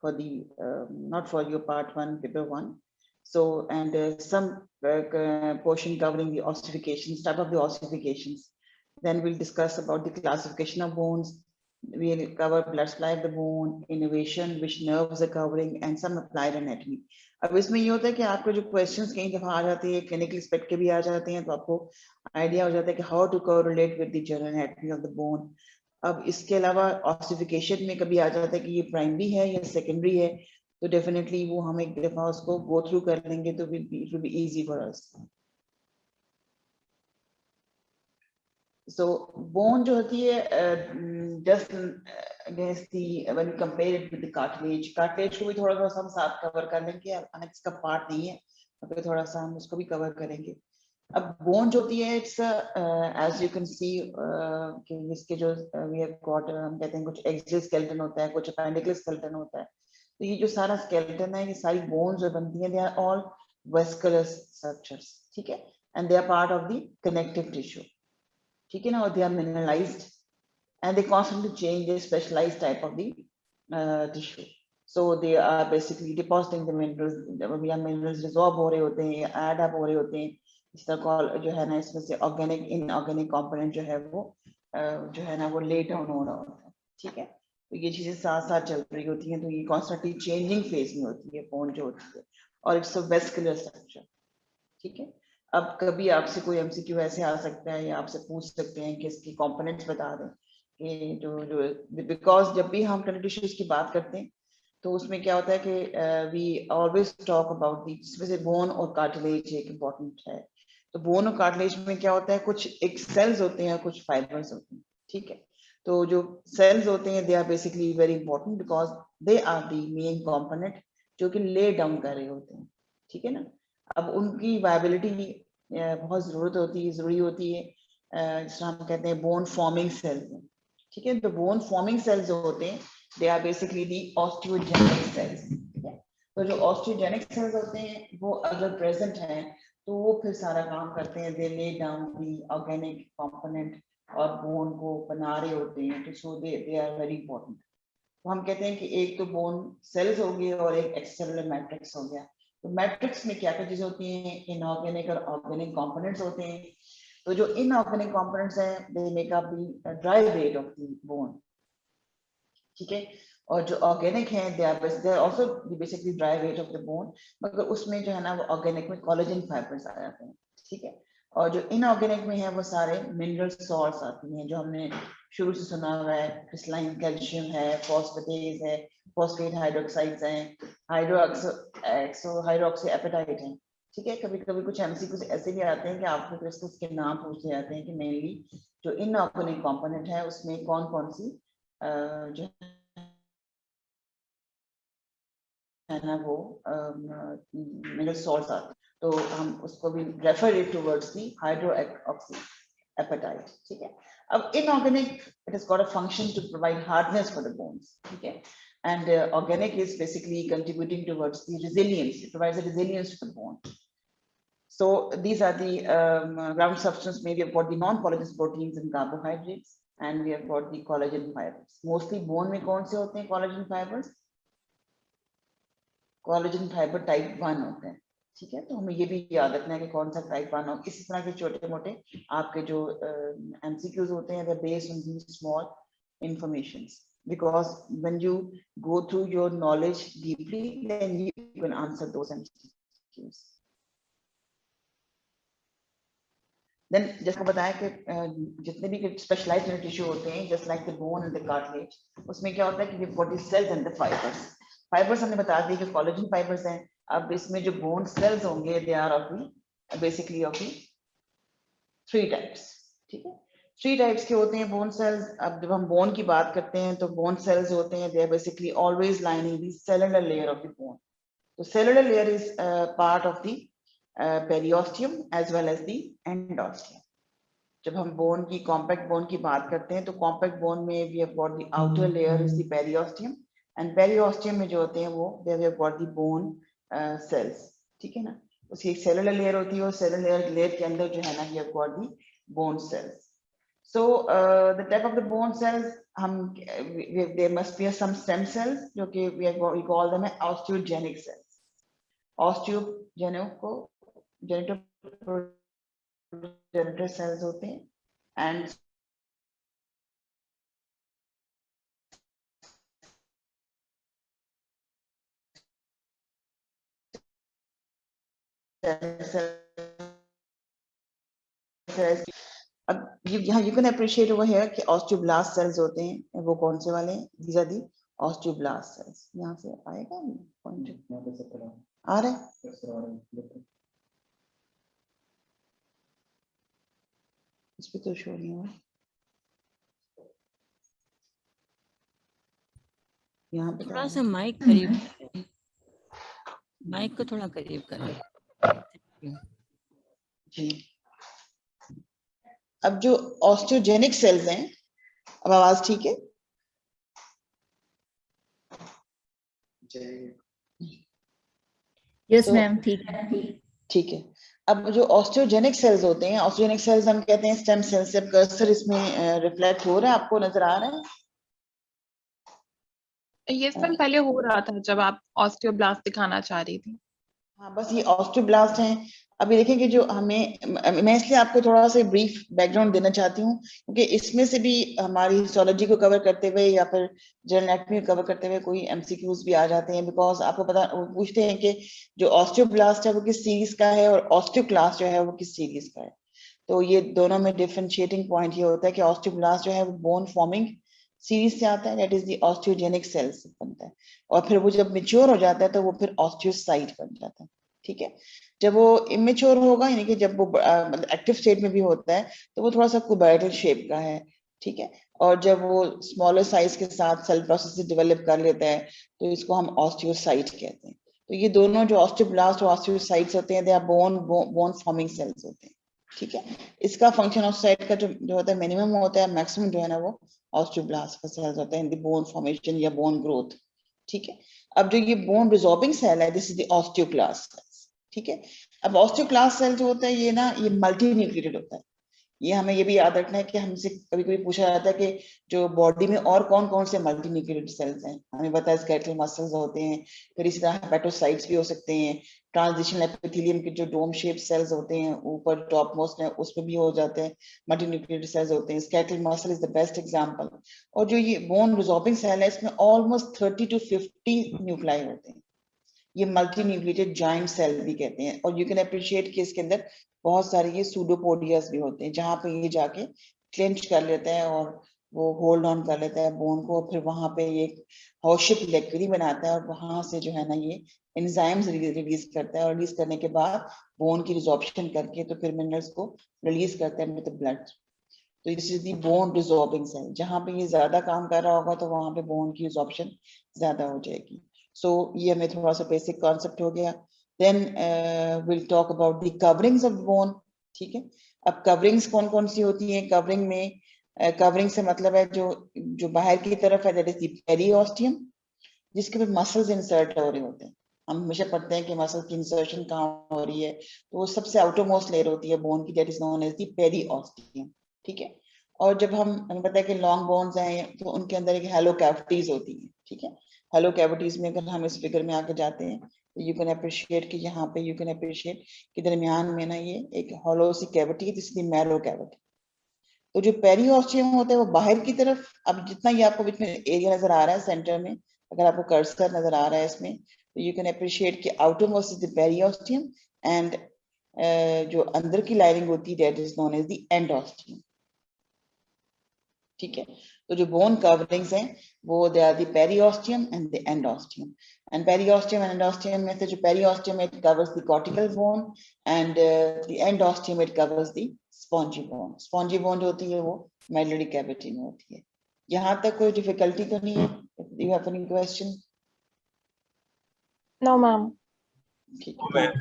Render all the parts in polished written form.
for the not for your part 1 paper 1. So and some portion covering the ossifications, type of the ossifications. Then we'll discuss about the classification of bones. We'll cover blood supply of the bone, innervation, which nerves are covering, and some applied anatomy. अब इसमें ये होता है कि आपको जो questions कई दफा आ जाते हैं, क्लिनिकल एस्पेक्ट के भी आ जाते हैं, तो आपको आइडिया हो जाता है कि how to correlate with the general anatomy of the bone. अब इसके अलावा ऑसिफिकेशन में कभी आ जाता है कि ये प्राइमरी है या सेकेंडरी है, तो डेफिनेटली वो हम एक दफा उसको गो थ्रू कर लेंगे, तो it will be easy for us. So bone जो होती है just against the when you compare it with the cartilage को भी थोड़ा सा हम साथ कवर कर लेंगे, हालांकि इसका पार्ट नहीं है, अभी थोड़ा सा हम उसको भी कवर करेंगे. अब बोन जो होती है it's as you can see कि इसके जो वी हैव गॉट, हम कहते हैं कुछ एक्सियल स्केलेटन होता है, कुछ अपेंडिकुलर स्केलेटन होता है. तो ये जो सारा स्केलेटन है, ये सारी बोन्स जो बनती हैं, they are all vascular structures, ठीक है, and they are part of the connective tissue, ठीक है ना, और they are mineralized and they constantly change the specialized type of the tissue. So they are basically depositing the minerals, या minerals dissolve हो रहे होते हैं, add up हो रहे होते हैं. इस तरह का जो है ना, इसमें से organic inorganic component जो है वो जो है ना वो lay down हो रहा होता है, ठीक है. तो ये चीजें साथ साथ चल रही होती हैं, तो ये constantly changing phase में होती है bone जो होती है, और it's a vascular structure, ठीक है. अब कभी आपसे कोई MCQ ऐसे आ सकता है या आपसे पूछ सकते हैं कि इसकी components बता दें कि जो बिकॉज जब भी हम कनेक्टिव टिश्यूज की बात करते हैं तो उसमें क्या होता है कि we always talk about the, जिसमें से बोन और कार्टिलेज एक इम्पॉर्टेंट है. तो बोन और कार्टिलेज में क्या होता है, कुछ एक सेल्स होते हैं, कुछ फाइबर्स होते हैं, ठीक है. तो जो सेल्स होते हैं they are basically very important because they are the main component जो कि ले डाउन कर रहे होते हैं, ठीक है ना. अब उनकी वायबिलिटी बहुत जरूरी होती है, जिसमें हम कहते हैं बोन फॉर्मिंग सेल्स, ठीक है. तो बोन फॉर्मिंग सेल्स जो होते हैं they are basically the osteogenic cells, ठीक है. तो जो ऑस्टियोजेनिक सेल्स होते हैं वो अगर प्रेजेंट हैं तो वो फिर सारा काम करते हैं, they lay down the organic component और बोन को बना रहे होते हैं. तो so they are very important. तो हम कहते हैं कि एक तो बोन सेल्स हो गए और एक एक्सटर्नल मैट्रिक्स हो गया. तो मैट्रिक्स में क्या क्या चीजें होती हैं, इनऑर्गेनिक और ऑर्गेनिक कंपोनेंट्स होते हैं. तो जो इनऑर्गेनिक कंपोनेंट्स हैं they make up the dry weight of the bone, ठीक है. और जो ऑर्गेनिक हैं they are also basically dry weight of the bone, मगर उसमें जो है ना वो ऑर्गेनिक में कोलेजन फाइबर्स आ जाते हैं, ठीक है. और जो इनऑर्गेनिक में है वो सारे मिनरल सॉल्ट्स आती हैं, जो हमने शुरू से सुना हुआ है, क्रिस्टलाइन कैल्शियम है, फॉस्फेटेज है, फॉस्फेट हाइड्रोक्साइड्स हैं, हाइड्रोक्सी एपेटाइट है, ठीक है. कभी कभी कुछ एमसीक्यूज ऐसे भी आते हैं कि आपको क्रिस्टल्स के नाम पूछे जाते हैं कि मेनली जो इनऑर्गेनिक कंपोनेंट है उसमें कौन कौन सी जो है ना वो मिनरल सॉल्ट्स आते हैं. तो हम उसको भी refer it towards the hydroxyapatite, ठीक है. अब inorganic it has got a function to provide hardness for the bones, ठीक है. And organic is basically contributing towards the resilience. It provides a resilience to the bone. So these are the ground substance. Maybe we've got the non-collagenous proteins and carbohydrates, and we have got the collagen fibers. Mostly bone में कौन से होते हैं collagen fibers? Collagen fiber type 1 होते हैं, ठीक है. तो हमें ये भी याद रखना है कि कौन सा टाइप 1 हो. इस तरह के छोटे मोटे आपके जो MCQs होते हैं they're based on these small informations. Because when you go through your knowledge deeply, then you can answer those MCQs. Then जैसे बताया कि जितने भी स्पेशलाइज्ड टिश्यू होते हैं, just like the bone and the cartilage, उसमें क्या होता है कि we've got the cells and the fibers. Fibres हमने बता दिए कि कोलेजन फाइबर्स हैं. अब इसमें जो बोन सेल्स होंगे they are of the basically of the 3 types, ठीक है. 3 टाइप्स के होते हैं बोन सेल्स. अब जब हम बोन की बात करते हैं तो बोन सेल्स होते हैं they are basically always lining the cellular layer of the bone. तो cellular layer is part of the periosteum as well as the endosteum. जब हम बोन की कॉम्पैक्ट बोन की बात करते हैं तो कॉम्पैक्ट बोन में we have got the outer layer is the periosteum, and periosteum में जो होते हैं वो they have got the bone cells, ठीक है ना. उसकी एक सेलुलर लेयर होती है और सेलुलर लेयर के अंदर जो है ना we have got the bone cells. So the type of the bone cells हम there must be some stem cells जो कि we call them osteogenic cells. Genitoprogenitor cells होते हैं and अब यहाँ you can appreciate over here कि osteoblast cells होते हैं, वो कौन से वाले हैं? These are the osteoblast cells. यहाँ से आएगा पॉइंट आ रहा है? इस पे तो शो नहीं हुआ। यहाँ पे थोड़ा सा माइक करीब, माइक को थोड़ा करीब करें जी। अब जो ऑस्टियोजेनिक सेल्स हैं, अब आवाज ठीक है? यस मैम, ठीक है। ठीक है। अब जो ऑस्टियोजेनिक सेल्स होते हैं, ऑस्टियोजेनिक सेल्स हम कहते हैं स्टेम सेल्स। जब कर्सर इसमें रिफ्लेक्ट हो रहा है, आपको नजर आ रहा है? ये सब पहले हो रहा था जब आप ऑस्टियोब्लास्ट दिखाना चाह रही थी। हाँ, बस ये ऑस्टियोब्लास्ट हैं। अभी देखें कि जो हमें, मैं इसलिए आपको थोड़ा सा ब्रीफ बैकग्राउंड देना चाहती हूँ क्योंकि इसमें से भी हमारी हिस्टोलॉजी को कवर करते हुए या फिर जनरल एनाटॉमी को कवर करते हुए कोई एमसीक्यूज भी आ जाते हैं। बिकॉज आपको पता, वो पूछते हैं कि जो ऑस्टियोब्लास्ट है वो किस सीरीज का है और ऑस्टियोक्लास्ट जो है वो किस सीरीज का है। तो ये दोनों में डिफरेंशिएटिंग पॉइंट ये होता है कि ऑस्टियोब्लास्ट जो है वो बोन फॉर्मिंग सीरीज से आता है, that is the osteogenic cells बनता है। और फिर वो जब मेच्योर हो जाता है तो वो फिर ऑस्टियोसाइट बन जाता है। ठीक है। जब वो इमेच्योर होगा, यानी कि जब वो मतलब एक्टिव स्टेट में भी होता है तो वो थोड़ा सा कुबाइडल शेप का है। ठीक है। और जब वो स्मॉलर साइज के साथ सेल प्रोसेस से डेवलप कर लेता है तो इसको हम ऑस्टियोसाइट कहते हैं। तो ये दोनों जो ऑस्टियोब्लास्ट और ऑस्टियोसाइट्स होते हैं, they are bone forming cells होते हैं। ठीक है। इसका फंक्शन ऑस्टियोसाइट का जो होता है मिनिमम होता है, मैक्सिमम जो है ना वो ऑस्टियोब्लास्ट का सेल्स होता है इन द बोन फॉर्मेशन या बोन ग्रोथ। ठीक है। अब जो ये बोन रिजॉर्बिंग सेल है, दिस इज द ऑस्टियोक्लास्ट। ठीक है। अब ऑस्टियोक्लास्ट सेल जो होता है ये ना, ये मल्टी न्यूक्लिएटेड होता है। ये हमें ये भी याद रखना है कि हमसे कभी कभी पूछा जाता है कि जो बॉडी में और कौन कौन से मल्टी न्यूक्लिएटेड सेल्स हैं। हमें पता है स्केलेटल मसल्स होते हैं, फिर इसी तरह हेपेटोसाइट्स भी हो सकते हैं, ट्रांजिशनल एपिथेलियम के जो डोम शेप सेल्स होते हैं ऊपर टॉप मोस्ट में, उसमें भी हो जाते हैं मल्टी न्यूक्लिएटेड सेल्स होते हैं। Skeletal muscle is the best example. और जो ये बोन रिजॉर्बिंग सेल है, इसमें ऑलमोस्ट 30 to 50 न्यूक्लाई होते हैं। ये मल्टी न्यूक्लिएटेड जॉइंट सेल भी कहते हैं। और यू कैन अप्रिशिएट कि इसके अंदर बहुत सारे ये सूडोपोडियास भी होते हैं जहां पे ये जाके क्लेंच कर लेता है और वो होल्ड ऑन कर लेता है बोन को। फिर वहां पे ये हॉर्शिप लेक्यूरी बनाता है और वहां से जो है ना ये एंजाइम्स रिलीज करता है, और रिलीज करने के बाद बोन की रिजॉर्प्शन करके तो फिर मिनरल्स को रिलीज करता है विद ब्लड। तो this is the bone resorbing cell. जहां पे ये ज्यादा काम कर रहा होगा तो वहां पे बोन की रिजॉर्प्शन ज्यादा हो जाएगी। सो ये हमें थोड़ा सा बेसिक कॉन्सेप्ट हो गया। Then will talk about the coverings of bone. ठीक है। अब कवरिंग्स कौन कौन सी होती हैं? कवरिंग में कवरिंग से मतलब है जो बाहर की तरफ है, दैट इज द पेरिओस्टियम, जिसके ऊपर मसल्स इंसर्ट हो रहे होते हैं। हम हमेशा पढ़ते हैं कि मसल की इंसर्शन कहाँ हो रही है, तो वो सबसे आउटरमोस्ट लेयर होती है बोन की, that is known as the periosteum. ठीक है। और जब हमें पता है कि लॉन्ग बोन्स हैं तो उनके अंदर एक हैलो कैविटीज होती है। ठीक है। हेलो कैविटीज में अगर हम इस फिगर में आके जाते हैं तो यू कैन अप्रिशिएट कि यहाँ पे यू कैन अप्रिशिएट कि दरमियान में ना ये एक हॉलो सी कैविटी है, जिसकी मैरो कैविटी। तो जो पेरिओस्टियम होता है वो बाहर की तरफ, अब जितना ये आपको बीच में एरिया नजर आ रहा है सेंटर में, अगर आपको कर्सर नजर आ रहा है इसमें, तो यू कैन अप्रिशिएट कि outer most is the periosteum and जो अंदर की लाइनिंग होती है that is known as the endosteum. ठीक है। तो जो बोन कवरिंग्स हैं वो they are the periosteum and the endosteum. And periosteum and endosteum में से जो periosteum it covers the cortical bone and the endosteum it covers the spongy bone. Spongy bone जो होती है वो मेडुलरी कैविटी में होती है। यहाँ तक कोई डिफिकल्टी तो नहीं है? You have any question? No ma'am. ठीक है।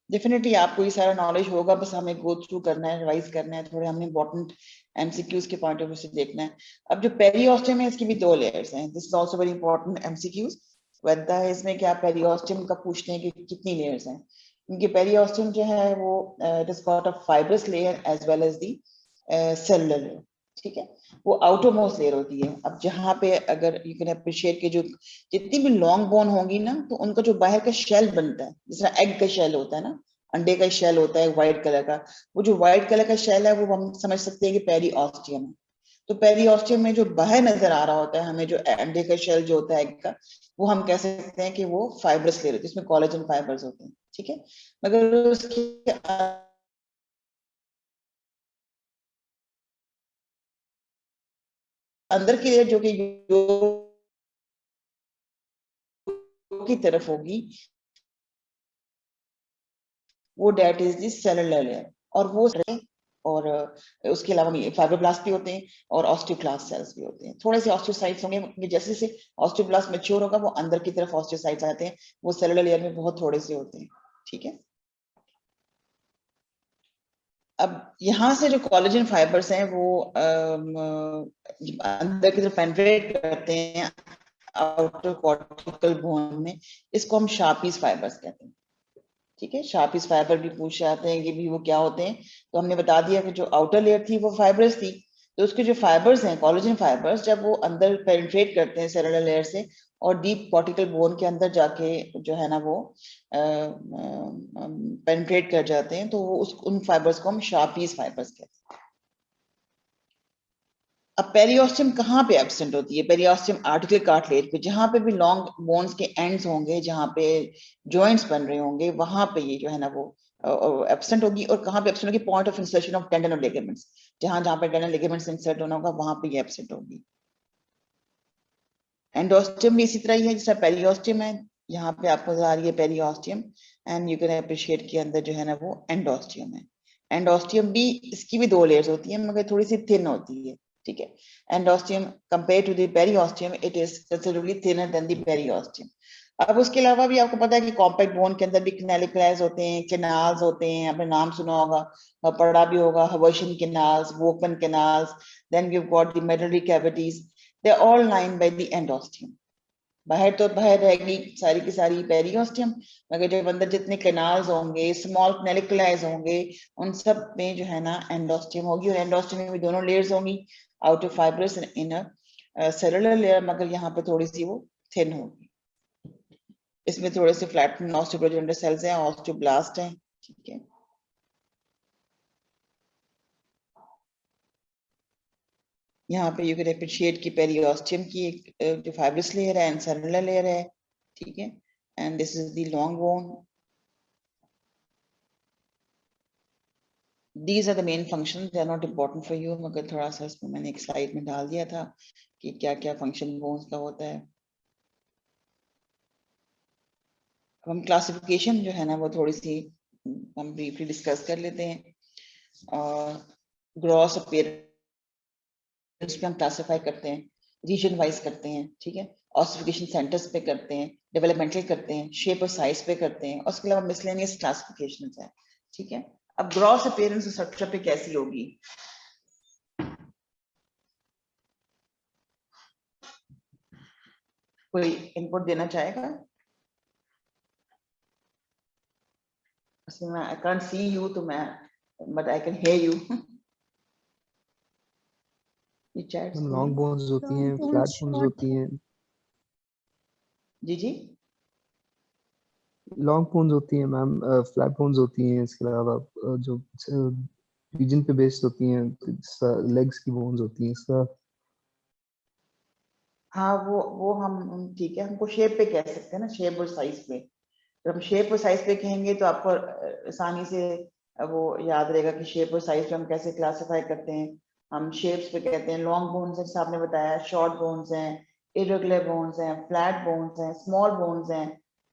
डेफिनेटली आपको ये सारा नॉलेज होगा, बस हमें गो थ्रू करना है, रिवाइज करना है, थोड़े हमने इंपॉर्टेंट एमसीक्यूज के पॉइंट ऑफ व्यू से देखना है। अब जो पेरिओस्टियम है इसकी भी दो लेयर्स हैं। This is also very important MCQs बनता है इसमें कि आप पेरिओस्टियम का पूछते हैं कि कितनी लेयर्स हैं। क्योंकि पेरिओस्टियम जो है वो it is got a fibrous layer as well as the cellular layer, ठीक है, वो आउटर मोस्ट लेयर होती है। अब जहाँ पे अगर यू कैन अप्रिशिएट के जो जितनी भी लॉन्ग बोन होंगी ना, तो उनका जो बाहर का शेल बनता है, जिस तरह एग का शेल होता है ना, अंडे का शेल होता है व्हाइट कलर का, वो जो व्हाइट कलर का शेल है वो हम समझ सकते हैं कि पेरिओस्टियम है। तो पेरिओस्टियम में जो बाहर नजर आ रहा होता है हमें, जो अंडे का शेल जो होता है एग का, वो हम कह सकते हैं कि वो फाइब्रस लेयर होती है, जिसमें कोलेजन फाइबर्स होते हैं, ठीक है। मगर उसके अंदर की लेयर जो कि की तरफ होगी, वो that is the cellular layer. और वो और उसके अलावा फाइब्रोब्लास्ट भी होते हैं और ऑस्टियोक्लास्ट सेल्स भी होते हैं। थोड़े से ऑस्टियोसाइट्स होंगे, जैसे जैसे ऑस्टियोब्लास्ट मैच्योर होगा वो अंदर की तरफ ऑस्टियोसाइट्स आते हैं, वो सेलुलर लेयर में बहुत थोड़े से होते हैं, ठीक है। अब यहाँ से जो कोलेजन फाइबर्स हैं वो अंदर की तरफ पेनिट्रेट करते हैं आउटर कॉर्टिकल बोन में, इसको हम शार्पीज फाइबर्स कहते हैं, ठीक है। शार्पीज फाइबर भी पूछ जाते हैं कि भी वो क्या होते हैं, तो हमने बता दिया कि जो आउटर लेयर थी वो फाइबर्स थी, तो उसके जो फाइबर्स हैं कोलेजन फाइबर्स, जब वो अंदर पेनिट्रेट करते हैं सेलुलर लेयर से और डीप कॉर्टिकल बोन के अंदर जाके जो है ना वो पेनिट्रेट कर जाते हैं, तो वो उन फाइबर्स को हम शार्पीज फाइबर्स कहते हैं। अब पेरिओस्टियम कहाँ पे एब्सेंट होती है? पेरिओस्टियम आर्टिकुलर कार्टिलेज पे, जहां पे भी लॉन्ग बोन्स के एंड्स होंगे, जहां पे जॉइंट्स बन रहे होंगे, वहां पे ये जो है ना वो एब्सेंट होगी। और कहाँ पे एब्सेंट होगी? Point of insertion of tendon और लिगामेंट्स, जहां जहां पे टेंडन लिगामेंट्स इंसर्ट होना होगा वहां पे ये एब्सेंट होगी। एंडोस्टियम भी इसी तरह ही है जैसा पेरिओस्टियम है, यहाँ पे आपको नजर आ रही है periosteum, and you can appreciate के अंदर जो है ना वो एंडोस्टियम है। एंडोस्टियम भी, इसकी भी 2 लेयर्स होती है मगर थोड़ी सी थिन होती है, ठीक है। Endosteum compare to the periosteum it is considerably thinner than the periosteum. अब उसके अलावा भी आपको पता है कि कॉम्पैक्ट बोन के अंदर भी कैनालिकुलास होते हैं, कैनाल्स होते हैं, आपने नाम सुना होगा, पढ़ा भी होगा, Haversian canals, Volkmann canals, then you got the medullary cavities, they are all lined by the endosteum। बाहर तो बाहर रहेगी सारी की सारी पेरिओस्टियम, मगर जब अंदर जितने कैनाल्स होंगे, स्मॉल कैनालिकुलाइज होंगे, उन सब में जो है ना एंडोस्टियम होगी। और एंडोस्टियम में भी दोनों लेयर्स होंगी, outer fibrous and inner cellular layer, मगर यहाँ पे थोड़ी सी वो थिन होगी। इसमें थोड़े से फ्लैटन ऑस्टियोप्रोजेनिटर सेल्स हैं, ऑस्टियोब्लास्ट हैं, ठीक है। यहाँ पे यू कैन अप्रिशिएट की पेरिओस्टियम की एक जो फाइब्रस लेयर है एंड सेलुलर लेयर है, ठीक है। And this is the long bone. These are the main functions, they are not important for you, मगर थोड़ा सा इसमें मैंने एक स्लाइड में डाल दिया था कि क्या क्या फंक्शन बोन्स का होता है। हम क्लासिफिकेशन जो है ना वो थोड़ी सी हम ब्रीफली डिस्कस कर लेते हैं। और ग्रॉस अपीयरेंस पे हम क्लासिफाई करते हैं, रीजन वाइज करते हैं, ठीक है। ऑसिफिकेशन सेंटर्स पे करते हैं, डेवलपमेंटल करते हैं, शेप और साइज पे करते हैं, और उसके अलावा मिसलेनियस क्लासिफिकेशंस है, ठीक है। अब ग्रॉस अपीयरेंस स्ट्रक्चर पे कैसी होगी? कोई इनपुट देना चाहेगा? I can't see you, तो मैं, but I can hear you. ये चैट लॉन्ग बोन्स होती हैं, फ्लैट बोन्स होती हैं, जी जी लॉन्ग बोन्स होती हैं मैम, फ्लैट बोन्स होती हैं। इसके अलावा जो रीजन पे बेस्ड होती हैं, लेग्स की बोन्स होती हैं। इसका हाँ, वो हम ठीक है, हमको शेप पे कह सकते हैं ना, शेप और साइज पे। जब हम शेप और साइज पे कहेंगे तो आपको आसानी से वो याद रहेगा कि शेप और साइज पे हम कैसे क्लासिफाई करते हैं। हम शेप्स पे कहते हैं लॉन्ग बोन्स, जैसे आपने बताया, शॉर्ट बोन्स हैं, इरेगुलर बोन्स हैं, फ्लैट बोन्स हैं, स्मॉल बोन्स हैं,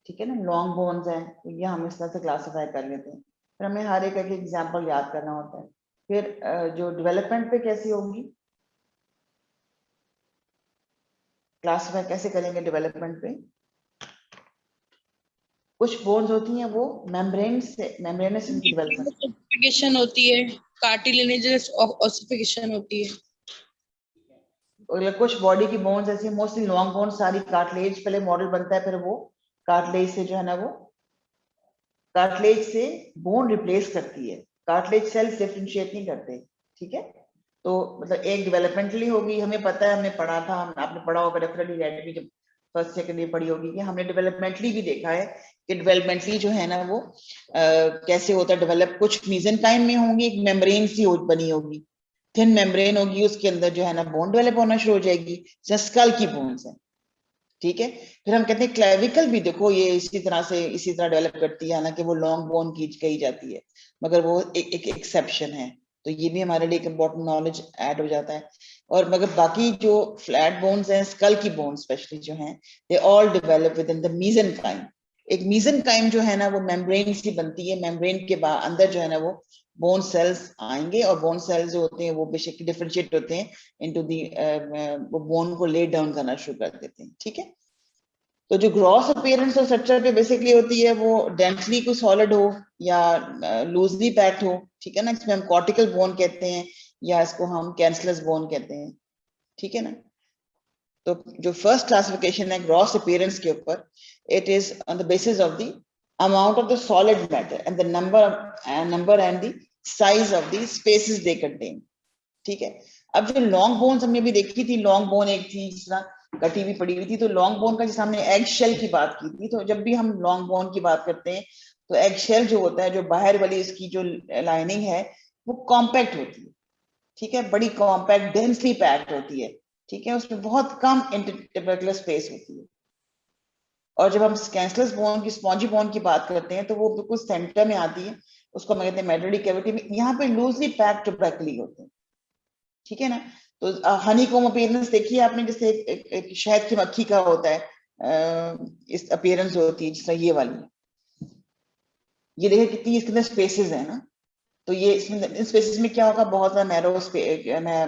ठीक है ना, लॉन्ग बोन्स हैं, तो ये हम इस तरह से क्लासिफाई कर लेते हैं। फिर हमें हर एक एग्जाम्पल याद करना होता है। फिर जो डेवलपमेंट पे कैसी होंगी, क्लासिफाई कैसे करेंगे डेवलपमेंट पे? कुछ बोन्स होती हैं वो मेम्ब्रेनस इनकी डेवलपमेंट, ऑसिफिकेशन होती है, कार्टिलेजिनस ऑसिफिकेशन होती है। और कुछ बॉडी की बोन्स ऐसी, मोस्टली लॉन्ग बोन्स सारी कार्टिलेज पहले मॉडल बनता है, फिर वो कार्टिलेज से जो है ना वो कार्टिलेज से बोन रिप्लेस करती है, कार्टिलेज सेल्स डिफरेंशिएट नहीं करते, ठीक है। तो मतलब एक डेवलपमेंटली होगी, हमें पता है, हमने पढ़ा था, आपने पढ़ा होगा डेफिनेटली रेड जब फर्स्ट सेकंड ईयर पढ़ी होगी कि हमने डेवलपमेंटली भी देखा है कि डेवलपमेंटली जो है ना वो कैसे होता है डेवलप। कुछ मीजेंकाइम में होंगी, एक मेम्ब्रेन सी बनी होगी, थिन मेम्ब्रेन होगी, उसके अंदर जो है ना बोन डेवलप होना शुरू हो जाएगी, स्कल की बोन्स है, ठीक है। फिर हम कहते हैं क्लेविकल भी देखो ये इसी तरह डेवलप करती है, हालांकि वो लॉन्ग बोन की कही जाती है, मगर वो एक एक्सेप्शन है, तो ये भी हमारे लिए एक इम्पोर्टेंट नॉलेज ऐड हो जाता है। और मगर बाकी जो फ्लैट बोन्स हैं, स्कल की बोन स्पेशली जो हैं, they all develop with in the mesenchyme. एक मीजेंकाइम जो है ना वो मेम्ब्रेन सी बनती है, मेम्ब्रेन के अंदर जो है ना वो बोन सेल्स आएंगे, और बोन सेल्स जो होते हैं वो बेसिकली डिफरेंशिएट होते हैं इनटू दी, वो बोन को ले डाउन करना शुरू कर देते हैं, ठीक है। तो जो ग्रॉस अपीयरेंस और स्ट्रक्चर पे बेसिकली होती है वो डेंसली कोई सॉलिड हो या लूजली पैक्ड हो, ठीक है ना, इसमें हम कॉर्टिकल बोन कहते हैं या इसको हम कैंसलस बोन कहते हैं, ठीक है ना। तो जो फर्स्ट क्लासिफिकेशन है ग्रॉस अपीयरेंस के ऊपर, it is on the basis of the amount of the solid matter and the number and the size of the spaces they contain, ठीक है। अब जो लॉन्ग बोन्स हमने भी देखी थी, लॉन्ग बोन एक थी जिस तरह कटी हुई पड़ी हुई थी, तो लॉन्ग बोन का जैसे हमने एग शेल की बात की थी, तो जब भी हम लॉन्ग बोन की बात करते हैं तो एग शेल जो होता है, जो बाहर वाली इसकी जो लाइनिंग है वो कॉम्पैक्ट होती है, ठीक है, बड़ी कॉम्पैक्ट डेंसली पैक्ड होती है, ठीक है, उसमें बहुत कम इंटरट्यूबरकुलर स्पेस होती है। और जब हम कैंसलस बोन की, स्पॉन्जी बोन की बात करते हैं तो वो बिल्कुल सेंटर में आती है, उसको हम कहते हैं मेडुलरी कैविटी में, यहाँ पे लूजली पैक्ड ट्यूबरकली होते हैं, ठीक है ना। तो हनीकॉम अपीयरेंस देखिए आपने, जैसे एक शहद की मक्खी का होता है इस अपीयरेंस होती है, जिस तरह ये वाली, ये देखिए कितनी इसके अंदर स्पेसेस है ना। तो ये इसमें इन स्पेसेस में क्या होगा, बहुत सारा मैरो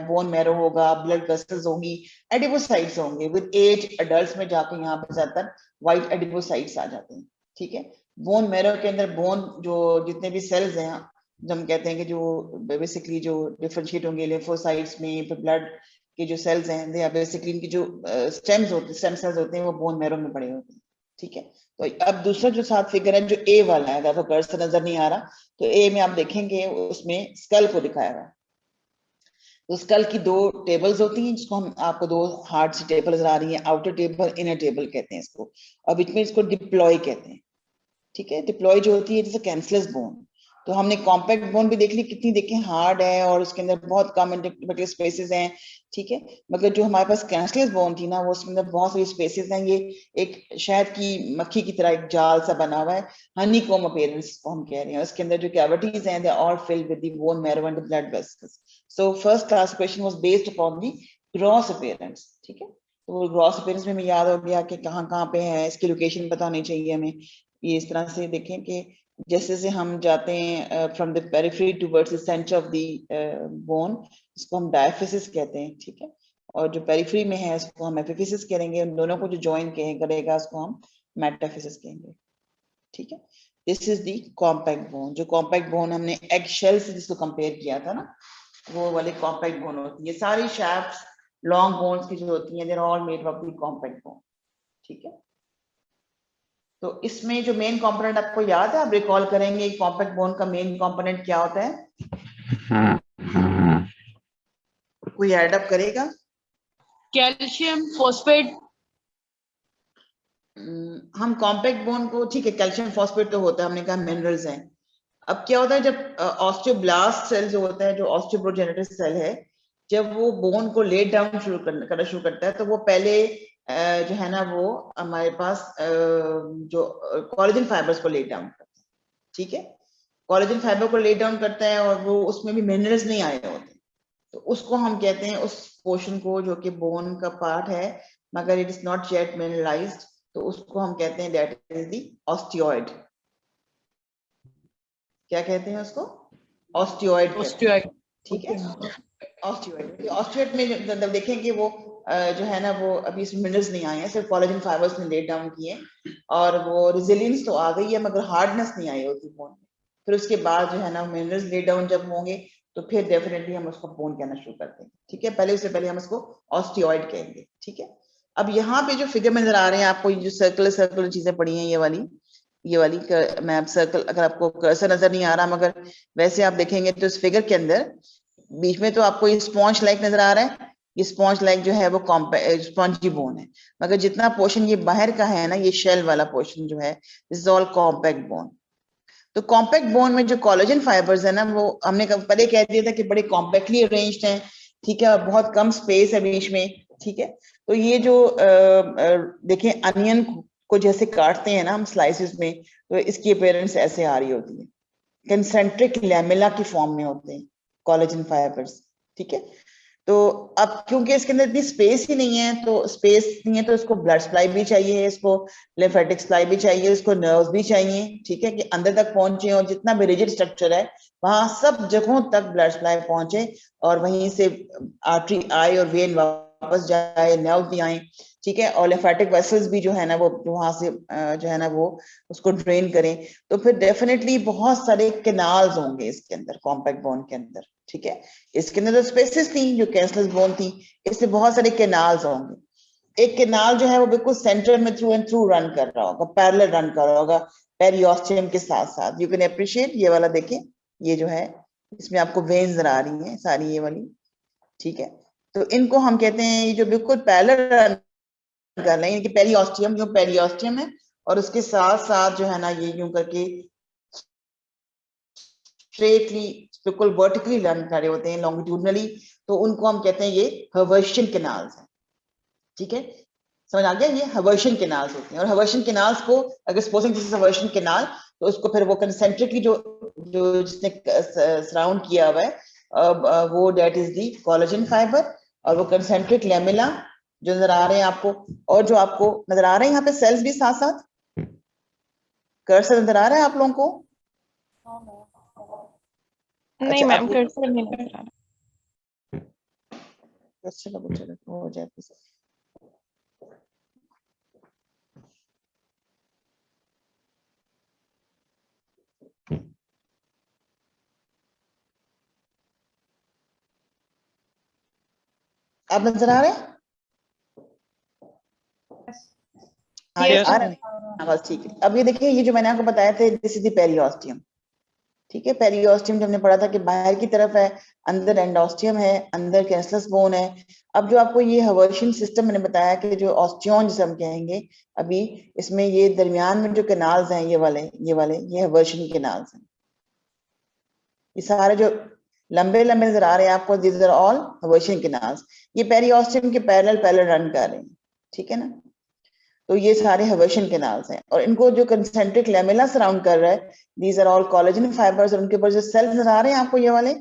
बोन मैरो होगा, ब्लड वेसल्स होंगी, एडिपोसाइट्स होंगे, विद एज अडल्ट्स में जाके यहाँ पे ज्यादातर व्हाइट एडिपोसाइट्स आ जाते हैं, ठीक है। बोन मैरो के अंदर बोन जो जितने भी सेल्स हैं, जो हम कहते हैं कि जो बेसिकली जो डिफरेंशिएट होंगे लिम्फोसाइट्स में, फिर ब्लड के जो सेल्स हैं, दे आर बेसिकली इनकी जो स्टेम सेल्स होते हैं वो बोन मैरो में पड़े होते हैं, ठीक है। तो अब दूसरा जो साथ फिगर है जो ए वाला है, अगर आपको कर्सर नजर नहीं आ रहा तो ए में आप देखेंगे उसमें स्कल को दिखाया हुआ है। तो स्कल की दो टेबल्स होती हैं, जिसको हम आपको दो हार्ड सी टेबल नजर आ रही है, आउटर टेबल, इनर टेबल कहते हैं इसको, और बीच में इसको डिप्लॉय कहते हैं, ठीक है। डिप्लॉय जो होती है जैसे कैंसलस बोन, तो हमने कॉम्पैक्ट बोन भी देख ली, कितनी देखें हार्ड है और उसके अंदर बहुत कम इंटरट्यूबरकुलर स्पेसेस हैं, ठीक है। मगर जो हमारे पास कैंसलस बोन थी ना वो उसके अंदर बहुत सारी स्पेसेस हैं, ये एक शहद की मक्खी की तरह एक जाल सा बना हुआ है, हनीकॉम अपीयरेंस को हम कह रहे हैं। उसके अंदर जो कैविटीज हैं they are all filled with the bone marrow and the blood vessels. So first classification was based upon the gross appearance, ठीक है। तो वो ग्रॉस अपीयरेंस में हमें याद हो गया कि कहाँ पे है, इसकी लोकेशन पता होनी चाहिए हमें। ये इस तरह से देखें कि जैसे जैसे हम जाते हैं from the periphery towards the centre of the bone, इसको हम डायफिसिस कहते हैं, ठीक है। और जो पेरिफेरी में है उसको हम एपिफिसिस करेंगे, उन दोनों को जो ज्वाइन करेगा उसको हम मेटाफिसिस कहेंगे, ठीक है। This is the compact bone. जो कॉम्पैक्ट बोन हमने एग शेल से जिसको कंपेयर किया था ना, वो वाले कॉम्पैक्ट बोन होती है। सारी शैफ्ट्स लॉन्ग बोन्स की जो होती हैं, they are all made of the compact bone, ठीक है। तो इसमें जो मेन कंपोनेंट आपको याद है, आप रिकॉल करेंगे कॉम्पैक्ट बोन का मेन कंपोनेंट क्या होता है, कोई ऐड अप करेगा? Calcium phosphate. हम कॉम्पैक्ट बोन को, ठीक है, कैल्शियम फॉस्फेट तो होता है, हमने कहा मिनरल्स हैं। अब क्या होता है जब ऑस्टियोब्लास्ट सेल जो होता है, जो ऑस्टियोप्रोजेनेटिव सेल है, जब वो बोन को ले डाउन करना शुरू करता है, तो वो पहले जो है ना वो हमारे पास जो कोलेजन फाइबर्स को ले डाउन करता है, ठीक है। कोलेजन फाइबर को ले डाउन करता है और वो उसमें भी मिनरल्स नहीं आए होते, तो उसको हम कहते हैं, उस पोर्शन को जो कि बोन का पार्ट है मगर इट इज नॉट येट मिनरलाइज्ड, तो उसको हम कहते हैं दैट इज द ऑस्टियोइड। क्या कहते हैं उसको? ऑस्टियोइड कहते हैं, ठीक है। ऑस्टियोइड में मतलब देखेंगे वो जो है ना वो अभी इसमें मिनरल्स नहीं आए हैं, सिर्फ कोलेजन फाइबर्स में लेट डाउन किए, और वो रेजिलियंस तो आ गई है मगर हार्डनेस नहीं आई होती बोन में। फिर उसके बाद जो है ना मिनरल्स लेट डाउन जब होंगे तो फिर डेफिनेटली हम उसको बोन कहना शुरू करते हैं, ठीक है। उससे पहले हम उसको ऑस्टियोइड कहेंगे, ठीक है। अब यहाँ पे जो फिगर में नजर आ रहे हैं आपको, ये जो सर्कुलर चीजें पड़ी हैं, ये वाली मैप सर्कल, अगर आपको कर्सर नजर नहीं आ रहा मगर वैसे आप देखेंगे तो इस फिगर के अंदर बीच में तो आपको ये स्पॉन्ज लाइक नजर आ रहा है, ये स्पॉन्ज लाइक जो है वो स्पॉन्जी बोन है, मगर जितना पोर्शन ये बाहर का है ना, ये शेल वाला पोर्शन जो है, this is all compact bone. तो कॉम्पैक्ट बोन में जो कोलेजन फाइबर्स है ना, वो हमने पहले कह दिया था कि बड़े कॉम्पैक्टली अरेंज्ड हैं, ठीक है, और बहुत कम स्पेस है बीच में, ठीक है। तो ये जो देखें अनियन को जैसे काटते हैं ना हम स्लाइसेस में, तो इसकी अपीयरेंस ऐसे आ रही होती है, कंसेंट्रिक लैमेला की फॉर्म में होते हैं कोलेजन फाइबर्स, ठीक है। तो अब क्योंकि इसके अंदर इतनी स्पेस ही नहीं है, तो स्पेस नहीं है तो इसको ब्लड सप्लाई भी चाहिए, इसको लिम्फेटिक सप्लाई भी चाहिए, इसको नर्व्स भी चाहिए, ठीक है, कि अंदर तक पहुंचे और जितना भी रिजिड स्ट्रक्चर है वहां सब जगहों तक ब्लड सप्लाई पहुंचे, और वहीं से आर्टरी आए और वेन वापस जाए, नर्व भी आए, ठीक है, और लिम्फेटिक वेसल्स भी जो है ना वो वहां से जो है ना वो उसको ड्रेन करें। तो फिर डेफिनेटली बहुत सारे कैनाल्स होंगे इसके अंदर, कॉम्पैक्ट बोन के अंदर, ठीक है। इसके अंदर तो स्पेसेस थी जो कैंसलस बोन थी, इसमें बहुत सारे कैनाल्स होंगे। एक कैनाल जो है वो बिल्कुल सेंटर में थ्रू एंड थ्रू रन कर रहा होगा, पैरेलल रन कर रहा होगा पेरियोस्टियम के साथ साथ। यू कैन अप्रिशिएट, ये वाला देखें, ये जो है इसमें आपको वेन्स नजर आ रही हैं सारी, ये वाली, ठीक है। तो इनको हम कहते हैं, ये जो बिल्कुल पैरेलल रन कर रहे हैं कि पेरियोस्टियम, जो पेरियोस्टियम है और उसके साथ साथ जो है ना ये यूं करके स्ट्रेटली बिल्कुल वर्टिकली रन कर रहे होते हैं, लॉन्गिट्यूडनली, तो उनको हम कहते हैं ये हर्वर्शियन कैनाल्स हैं, ठीक है। समझ आ गया, ये हर्वर्शियन कैनाल्स होते हैं। और हर्वर्शियन कैनाल्स को अगर सपोजिंग दिस इज हर्वर्शियन कैनाल, तो उसको फिर वो कंसेंट्रिकली जो जो जिसने सराउंड किया हुआ है वो that is the collagen fibre, और वो कंसेंट्रिक लैमेला जो नजर आ रहे हैं आपको, और जो आपको नजर आ रहे हैं यहाँ पे सेल्स भी साथ साथ, कर्सर नजर आ रहा है आप लोगों को? नहीं अच्छा, मैम, आप कर्सर नहीं लग रहा। चलो हो जाए तो। आप नजर आ रहे हैं? हाँ, Yes, आ रहा है। हाँ, बस ठीक है। अब ये देखिए, ये जो मैंने आपको बताया था, दिस इज द पेरियोस्टियम, ठीक है। पेरियोस्टियम जो हमने पढ़ा था कि बाहर की तरफ है, अंदर एंडोस्टियम है, अंदर कैंसलस बोन है। अब जो आपको ये हर्वर्शियन सिस्टम मैंने बताया कि जो ऑस्टियोन जिसे हम कहेंगे, अभी इसमें ये दरमियान में जो कैनाल्स हैं, ये हर्वर्शियन कैनाल्स हैं। ये सारे जो लंबे लंबे नजर आ रहे हैं आपको, दिस आर ऑल हर्वर्शियन कैनाल्स, ये पेरियोस्टियम के पैरेलल रन कर रहे हैं, ठीक है ना। तो ये सारे हर्वर्शियन कैनाल्स हैं, और इनको जो कंसेंट्रिक लैमेला सराउंड कर रहा है, these are all collagen fibres, और उनके ऊपर जो सेल्स नजर आ रहे हैं आपको, ये वाले,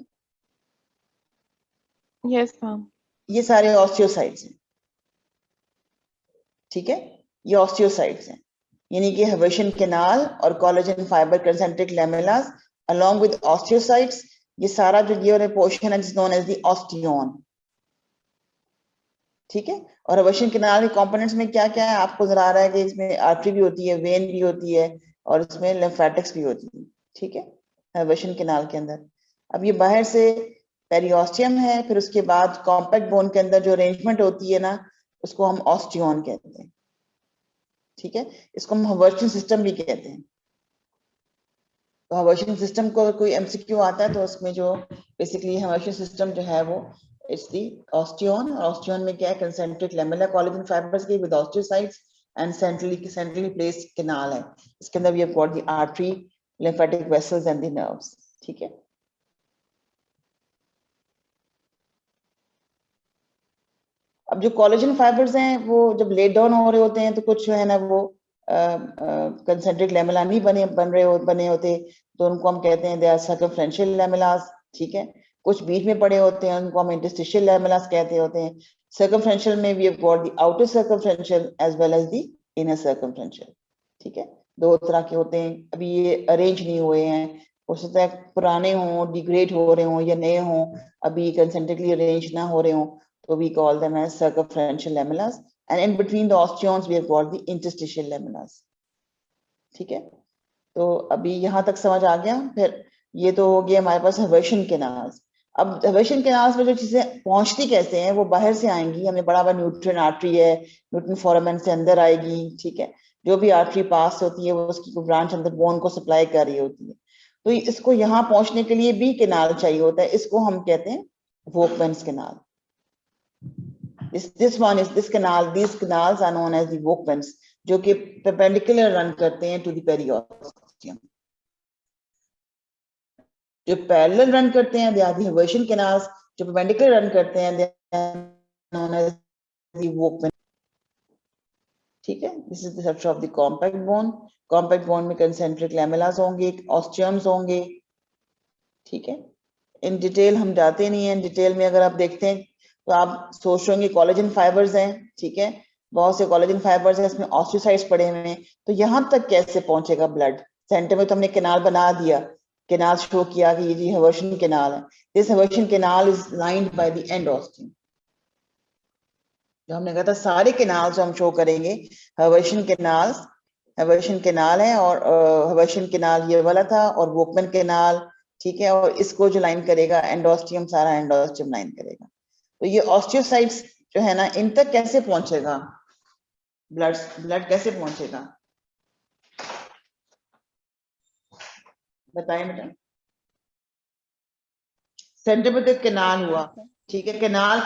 yes मैम। ये सारे ऑस्टियोसाइट्स हैं, ठीक है। ये ऑस्टियोसाइट्स हैं, यानी कि हर्वर्शियन कैनाल और collagen fibre concentric lamellas along with osteocytes, ये सारा जो ये पोर्शन है, नोन एज द ऑस्टियोन, ठीक है। और हर्वर्शियन कैनाल के कंपोनेंट्स में क्या क्या है आपको नजर आ रहा है कि इसमें आर्टरी भी होती है, वेन भी होती है, और इसमें लिम्फेटिक्स भी होती है, ठीक है, हर्वर्शियन कैनाल के अंदर। अब ये बाहर से पेरियोस्टियम है, फिर उसके बाद कॉम्पैक्ट बोन के अंदर जो अरेंजमेंट होती है ना, उसको हम ऑस्टियोन कहते हैं, ठीक है। इसको हम हर्वर्शियन सिस्टम भी कहते हैं। तो हर्वर्शियन सिस्टम को कोई एमसीक्यू आता है तो उसमें जो बेसिकली हर्वर्शियन सिस्टम जो है वो इट्स दी ऑस्टियोन, और ऑस्टियोन में क्या है, कंसेंट्रिक लैमेला कोलेजन फाइबर्स के with osteocytes and centrally placed canal है। इसके अंदर we have got the artery, lymphatic vessels and the nerves, ठीक है। अब जो कोलेजन फाइबर्स हैं वो जब लेट डाउन हो रहे होते हैं तो कुछ जो है ना वो कंसेंट्रिक लैमेला नहीं बने होते, तो उनको हम कहते हैं दे आर सर्कमफ्रेंशियल लैमेलास, ठीक है। कुछ बीच में पड़े होते हैं, उनको हम इंटरस्टिशियल लैमेलास कहते होते हैं। सर्कमफ्रेंशियल में we have got the outer circumferential as well as the inner circumferential, ठीक है। दो तरह के होते हैं। अभी ये अरेंज नहीं हुए हैं, हो सकता है पुराने हों, डिग्रेड हो रहे हों, या नए हों, अभी कंसेंट्रिकली अरेंज ना हो रहे हों, so we call them as circumferential lamellas, and in between the osteons we have got the interstitial lamellas, ठीक है। तो अभी यहाँ तक समझ आ गया। फिर ये तो हो गया हमारे पास हर्वर्शियन कैनाल्स। अब हर्वर्शियन कैनाल्स में जो चीजें पहुंचती कैसे हैं, वो बाहर से आएंगी। हमने बड़ा बड़ा न्यूट्रिन आर्टरी है, न्यूट्रिन फोरामेन से अंदर आएगी, ठीक है। जो भी आर्टरी पास होती है वो उसकी ब्रांच अंदर बोन को सप्लाई कर रही होती है, तो इसको यहाँ पहुंचने के लिए भी कैनाल चाहिए होता है, इसको हम कहते हैं Volkmann's canal. This one is this canal. These canals are known as the Volkmanns, जो कि perpendicular run करते हैं to the periosteum. जो parallel run करते हैं, they are the Haversian canals. जो perpendicular run करते हैं, they are known as the Volkmann. ठीक है? This is the structure of the compact bone. Compact bone में concentric lamellas होंगे, osteums होंगे. ठीक है? In detail हम जाते नहीं हैं. Detail में अगर आप देखते हैं तो आप सोच रहे होंगे कोलेजन फाइबर्स हैं. ठीक है? बहुत से कोलेजन फाइबर्स हैं, इसमें ऑस्टियोसाइट्स पड़े हुए हैं. तो यहाँ तक कैसे पहुंचेगा ब्लड? सेंटर में तो हमने कैनाल बना दिया, कैनाल शो किया कि ये जी हवर्शियन कैनाल है. This Haversian canal is lined by the endosteum. जो हमने कहा था सारे कैनाल जो हम शो करेंगे हवर्शियन कैनाल है, और हवर्शियन कैनाल ये वाला था, और वोकमैन कैनाल. ठीक है? और इसको जो लाइन करेगा एंडोस्टियम, सारा एंडोस्टियम लाइन करेगा. तो ये ऑस्टियोसाइट्स जो है ना, इन तक कैसे पहुंचेगा ब्लड कैसे पहुंचेगा? बताएं बेटा. सेंटर में तो कैनाल हुआ. ठीक है? कैनाल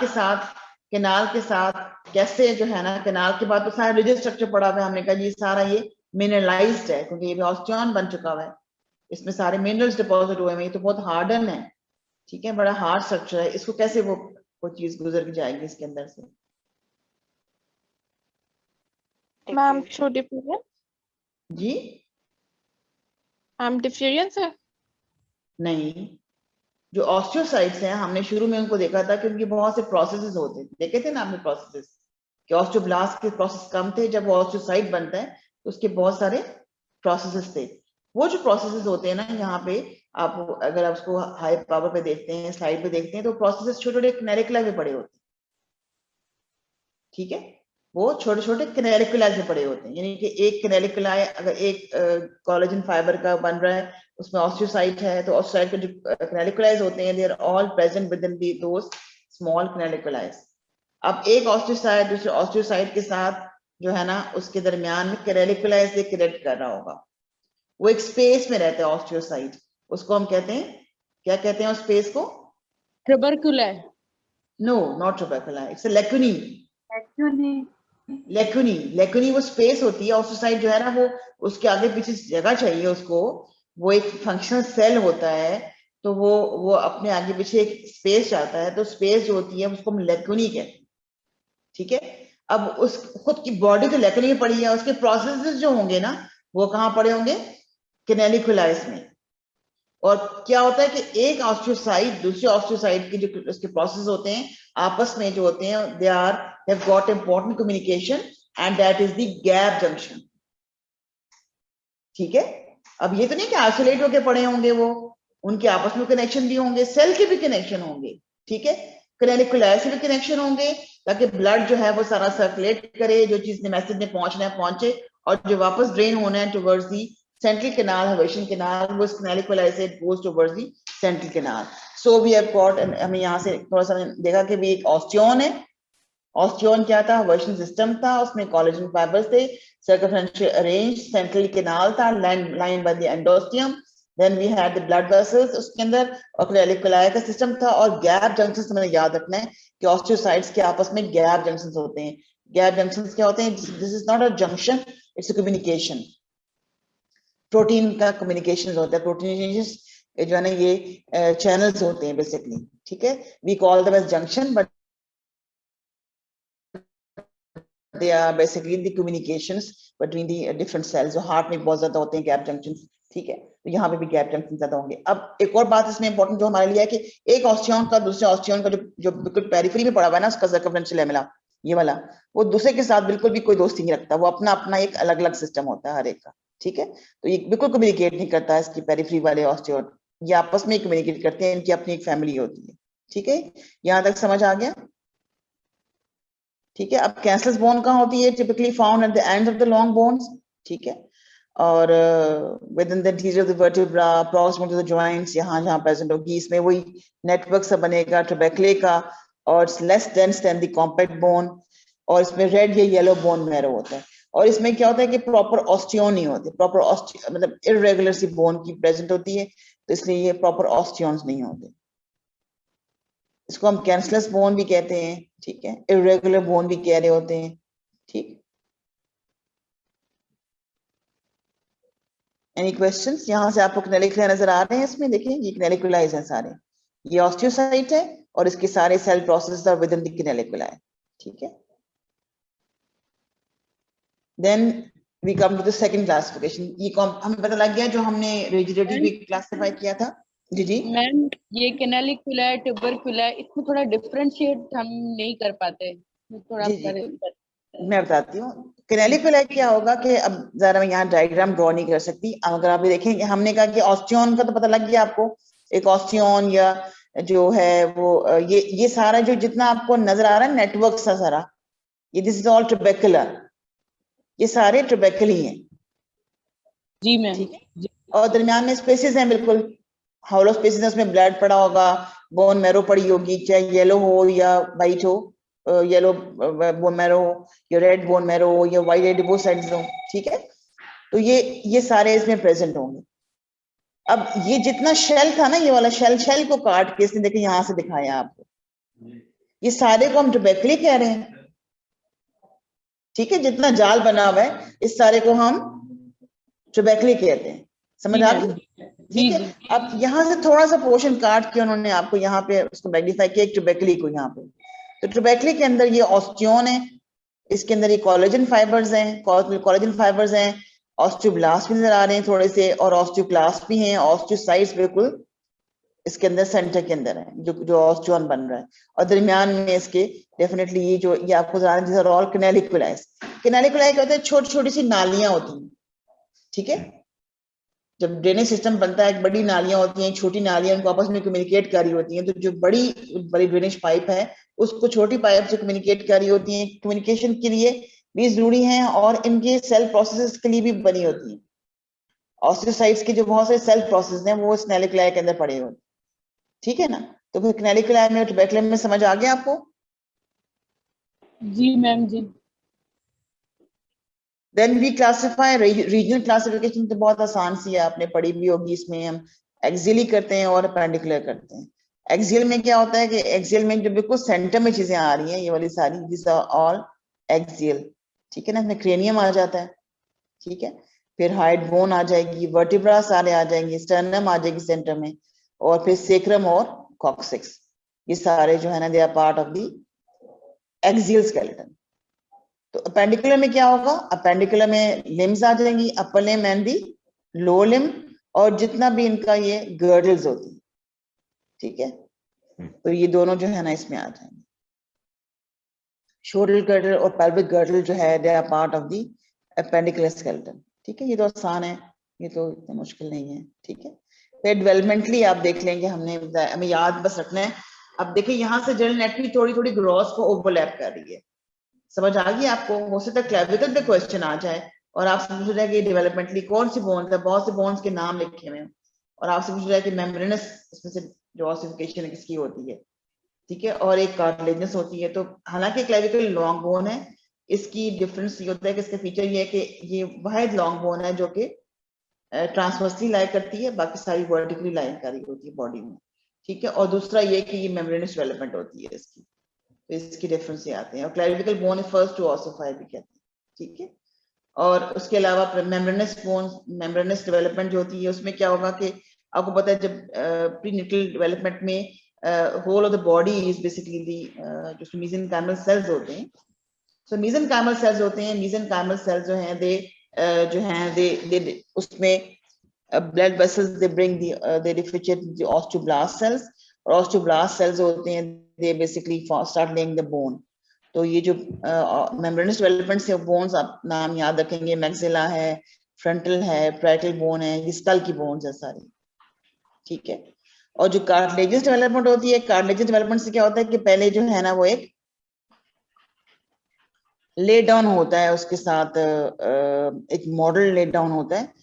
के साथ कैसे जो है ना, कैनाल के बाद तो सारा रिजिड स्ट्रक्चर पड़ा हुआ है. हमने कहा जी सारा ये मिनरलाइज्ड है, क्योंकि ये ऑस्टियन बन चुका हुआ है. इसमें सारे मिनरल्स डिपॉजिट हुए हैं. ये तो बहुत हार्डन है. ठीक है? बड़ा हार्ड स्ट्रक्चर है. इसको कैसे वो चीज गुजर के जाएगी इसके अंदर से? Ma'am through difference. जी मैम डिफरेंस है. नहीं, जो ऑस्टियोसाइट्स हैं हमने शुरू में उनको देखा था कि उनके बहुत से प्रोसेसेस होते हैं. देखे थे ना आपने प्रोसेसेस कि ऑस्टियोब्लास्ट के प्रोसेस कम थे. जब वो ऑस्टियोसाइट बनता है तो उसके बहुत सारे प्रोसेसेस थे. वो जो प्रोसेसेस होते हैं ना, यहाँ पे आप अगर आप उसको हाई पावर पे देखते हैं, स्लाइड पे देखते हैं, तो प्रोसेसेस छोटे छोटे कैनालिकुला में पड़े होते हैं. ठीक है? वो छोटे छोटे कैनालिकुला में पड़े होते हैं. यानी कि एक कैनालिकुला अगर एक कोलेजन फाइबर का बन रहा है, उसमें ऑस्टियोसाइट है, तो ऑस्टियोसाइट के जो कैनालिकुलाइज होते हैं, they are all present within those small canaliculi. अब एक ऑस्टियोसाइट दूसरे ऑस्टियोसाइट के साथ जो है ना, उसके दरमियान में कैनालिकुलाइज से कनेक्ट कर रहा होगा. वो एक स्पेस में रहता है ऑस्टियोसाइट. उसको हम कहते हैं, क्या कहते हैं उस स्पेस को? Tubercula. No, not tubercula. It's a lacunae. Lacunae वो स्पेस होती है. ऑस्टियोसाइट जो है ना, वो उसके आगे पीछे जगह चाहिए उसको. वो एक फंक्शनल सेल होता है, तो वो अपने आगे पीछे एक स्पेस चाहता है. तो स्पेस जो होती है उसको हम लेकुनी कहते हैं. ठीक है? अब उस खुद की बॉडी तो लेकुनी में पड़ी है, उसके प्रोसेसेस जो होंगे ना, वो कहाँ पड़े होंगे? कैनालिकुलाइज में. और क्या होता है कि एक ऑस्टियोसाइट दूसरे ऑस्टियोसाइट के जो उसके प्रोसेस होते हैं आपस में जो होते हैं, दे have got important communication, and that is the gap junction. ठीक है? अब ये तो नहीं कि आइसोलेट होकर पड़े होंगे, वो उनके आपस में कनेक्शन भी होंगे, सेल के भी कनेक्शन होंगे. ठीक है? कैनालिकुलाइज से भी कनेक्शन होंगे, ताकि ब्लड जो है वो सारा सर्कुलेट करे, जो चीज ने मैसेज में पहुंचना है पहुंचे, और जो वापस ड्रेन होना है towards the central canal, Haversian canal, was canaliculated, it goes towards the central canal. So we have got, and हमें यहाँ से थोड़ा सा देखा कि भी एक ऑस्टियोन है. ऑस्टियोन क्या था? Haversian system था, उसमें collagen fibers थे, circumferentially arranged, central canal था, lined by the endosteum. Then we had the blood vessels उसके अंदर, और कैनालिकुलाई का सिस्टम था, और गैप जंक्शंस हमें याद रखना है कि ऑस्टियोसाइट्स के आपस में गैप जंक्शंस होते हैं. गैप जंक्शंस क्या होते हैं? This is not a junction, it's a communication. Protein का कम्युनिकेशन होता है. प्रोटीन जो है ना, ये चैनल्स होते हैं बेसिकली. ठीक है? We call them as junction, but they are basically the communications between the different cells. जो हार्ट में बहुत ज्यादा होते हैं गैप जंक्शंस. ठीक है? तो यहाँ पे भी गैप जंक्शन ज्यादा होंगे. अब एक और बात इसमें इंपॉर्टेंट जो हमारे लिए है कि एक ऑस्टियोन का दूसरे ऑस्टियोन का जो बिल्कुल पेरिफेरी में पड़ा हुआ है ना, उसका सर्कमफ्रेंशियल लैमेला ये वाला, वो दूसरे के साथ बिल्कुल भी कोई दोस्ती नहीं रखता. वो अपना अपना एक अलग अलग सिस्टम होता है हर एक का. ठीक है? तो ये बिल्कुल कम्युनिकेट नहीं करता है. इसकी पेरिफेरी वाले ऑस्टियोन ये आपस में कम्युनिकेट करते हैं. इनकी अपनी एक फैमिली होती है. ठीक है? यहाँ तक समझ आ गया? ठीक है? अब कैंसरस बोन कहाँ होती है? Typically found at the ends of the long bones. ठीक है? और with in the interior of the vertebra, proximal to the joints, यहाँ जहाँ प्रेजेंट होगी, इसमें वही नेटवर्क सा बनेगा ट्रबेकले का, और less dense then the compact bone, और इसमें रेड या येलो बोन मैरो होता है. और इसमें क्या होता है कि प्रॉपर ऑस्टियोन नहीं होते. प्रॉपर मतलब इरेगुलर सी बोन की प्रेजेंट होती है, तो इसलिए ये प्रॉपर ऑस्टियोन्स नहीं होते. इसको हम कैंसलस बोन भी कहते हैं, ठीक है, इरेगुलर बोन भी कह रहे होते हैं, ठीक। Any questions? यहाँ से आपको कैनेलिकुला नजर आ रहे हैं इसमें, देखिए ये कैनेलिकुलाइज है सारे, ये ऑस्टियोसाइट है और इसके सारे सेल प्रोसेस आर विद इन द कैनेलिकुला, ठीक है। Then we come to the second classification. ये हमें पता लग गया जो हमने रिजिडिटी भी क्लासिफाई किया था। जी जी मैम, ये कैनालिकुला है, ट्यूबरकुला है, इसमें थोड़ा डिफरेंशिएट हम नहीं कर पाते, थोड़ा जी जी मैं बताती हूँ। कैनेलिकुला क्या होगा कि अब जरा मैं यहाँ डायग्राम ड्रॉ नहीं कर सकती, अगर आप देखेंगे हमने कहा कि ऑस्टियोन का तो पता लग गया आपको, एक ऑस्टियोन या जो है वो ये सारा जो जितना आपको नजर आ रहा है नेटवर्क सा सारा, ये दिस इज ऑल ट्यूबरकुलर, ये सारे ट्यूबरकुल ही हैं। जी मैम। ठीक है, और दरमियान में स्पेसेस हैं, बिल्कुल हॉलो स्पेसेस हैं, उसमें ब्लड पड़ा होगा, बोन मैरो पड़ी होगी, चाहे येलो हो या वाइट हो, येलो बोन मैरो हो या रेड बोन मैरो हो या वाइट एडिपोसाइट्स हो, ठीक है। तो ये सारे इसमें प्रेजेंट होंगे। अब ये जितना शेल था ना, ये वाला शेल को काट के इसने देखिए यहां से दिखाया आपको, ये सारे को हम ट्यूबरकुली कह रहे हैं, ठीक है। जितना जाल बना हुआ है इस सारे को हम ट्यूबरकुली कहते हैं, समझ आ गई? ठीक है। अब यहाँ से थोड़ा सा पोर्शन काट के उन्होंने आपको यहाँ पे उसको मैग्नीफाई किया ट्यूबरकुली को यहाँ पे। तो ट्यूबरकुली के अंदर ये ऑस्टियोन है, इसके अंदर ये कोलेजन फाइबर्स हैं, कोलेजन फाइबर्स हैं, ऑस्टियोब्लास्ट भी नजर आ रहे हैं थोड़े से, और ऑस्टियोक्लास्ट भी हैं, ऑस्टियोसाइट्स बिल्कुल इसके अंदर सेंटर के अंदर है जो ऑस्टियोन बन रहा है, और दरमियान में इसके डेफिनेटली ये आपको जैसे ऑल कैनालिकुला। कैनालिकुला क्या होता है, छोटी छोटी सी नालियां होती हैं, ठीक है। जब ड्रेनेज सिस्टम बनता है, बड़ी नालियां होती हैं, छोटी नालियां उनको आपस में कम्युनिकेट कर रही होती हैं, तो जो बड़ी ड्रेनेज पाइप है उसको छोटी पाइप से कम्युनिकेट कर रही होती हैं, कम्युनिकेशन के लिए भी जरूरी हैं और इनके सेल प्रोसेसेस के लिए भी बनी होती हैं। ऑस्टियोसाइट्स के जो बहुत सारे सेल प्रोसेस हैं वो कैनालिकुला के अंदर पड़े होते हैं, ठीक है ना। तो फिर कैनालिकुला में ट्यूबरकुलम में समझ आ गया आपको? जी मैम जी। Then we classify, regional classification तो बहुत आसान सी है, आपने पढ़ी भी होगी। इसमें हम एक्सियल करते हैं और अपेंडिकुलर करते हैं। एक्सियल में क्या होता है कि एक्सियल में जो बिल्कुल सेंटर में चीजें आ रही हैं, ये वाली सारी, दिस आर ऑल एक्सियल, ठीक है ना। इसमें क्रेनियम आ जाता है, ठीक है, फिर हाइड बोन आ जाएगी, वर्टिब्रा सारे आ जाएंगे, स्टर्नम आ जाएगी सेंटर में, और फिर सेक्रम और कॉक्सिक्स, ये सारे जो है ना they are part of the axial skeleton. तो अपेंडिकुलर में क्या होगा, अपेंडिकुलर में लिम्स आ जाएंगी, अपर limb and the lower limb, और जितना भी इनका ये गर्डल्स होती है, ठीक है। तो ये दोनों जो है ना इसमें आ जाएंगे। शोल्डर गर्डल और पेल्विक गर्डल जो है they are part of the appendicular skeleton, ठीक है। ये तो आसान है, ये तो इतना मुश्किल नहीं है, ठीक है। फिर डेवलपमेंटली आप देख लेंगे, हमें याद बस रखना है। अब देखिए यहाँ से जनरल एनाटॉमी थोड़ी थोड़ी ग्रॉस को ओवरलैप कर रही है, समझ आ गई आपको? हो सकता है क्लेविकल पे क्वेश्चन आ जाए और आपसे पूछ रहा है कि डेवलपमेंटली कौन सी बोन्स है, बहुत से बोन्स के नाम लिखे हुए हैं, और आपसे पूछ रहा है कि मेम्ब्रेनस इसमें से जो ऑसिफिकेशन किसकी होती है, ठीक है, और एक कार्टिलेजनस होती है। तो हालांकि क्लेविकल लॉन्ग बोन है, इसकी डिफरेंस ये होता है कि इसका फीचर ये है कि ये वाहिद लॉन्ग बोन है जो कि ट्रांसवर्सली लाई करती है, बाकी सारी वर्टिकली लाइन कर रही होती है बॉडी में, ठीक है। और दूसरा ये कि ये मेम्ब्रेनस डेवलपमेंट होती है इसकी, तो इसकी डिफरेंस ये आते हैं। और clavicle bone is first to ossify भी कहते हैं, ठीक है। और उसके अलावा मेम्ब्रेनस बोन, मेम्ब्रेनस डेवलपमेंट जो होती है उसमें क्या होगा कि आपको पता है जब प्रीनेटल डेवलपमेंट में whole of the body is basically the जो मेसेनकाइमल सेल्स होते हैं। सो मेसेनकाइमल सेल्स होते हैं, मेसेनकाइमल सेल्स जो हैं दे उसमें blood vessels they bring they differentiate the osteoblast cells, और ऑस्टियोब्लास्ट सेल्स होते हैं they basically start laying the bone. तो ये जो मेम्ब्रेनस डेवलपमेंट से बोन्स आप नाम याद रखेंगे, मैक्सिला है, फ्रंटल है, पैराइटल बोन है, ये स्कल की बोन्स है सारी, ठीक है। और जो कार्टिलेजस डेवलपमेंट होती है, कार्टिलेजस डेवलपमेंट से क्या होता है कि पहले जो है ना वो एक ले डाउन होता है, उसके साथ एक मॉडल ले डाउन होता है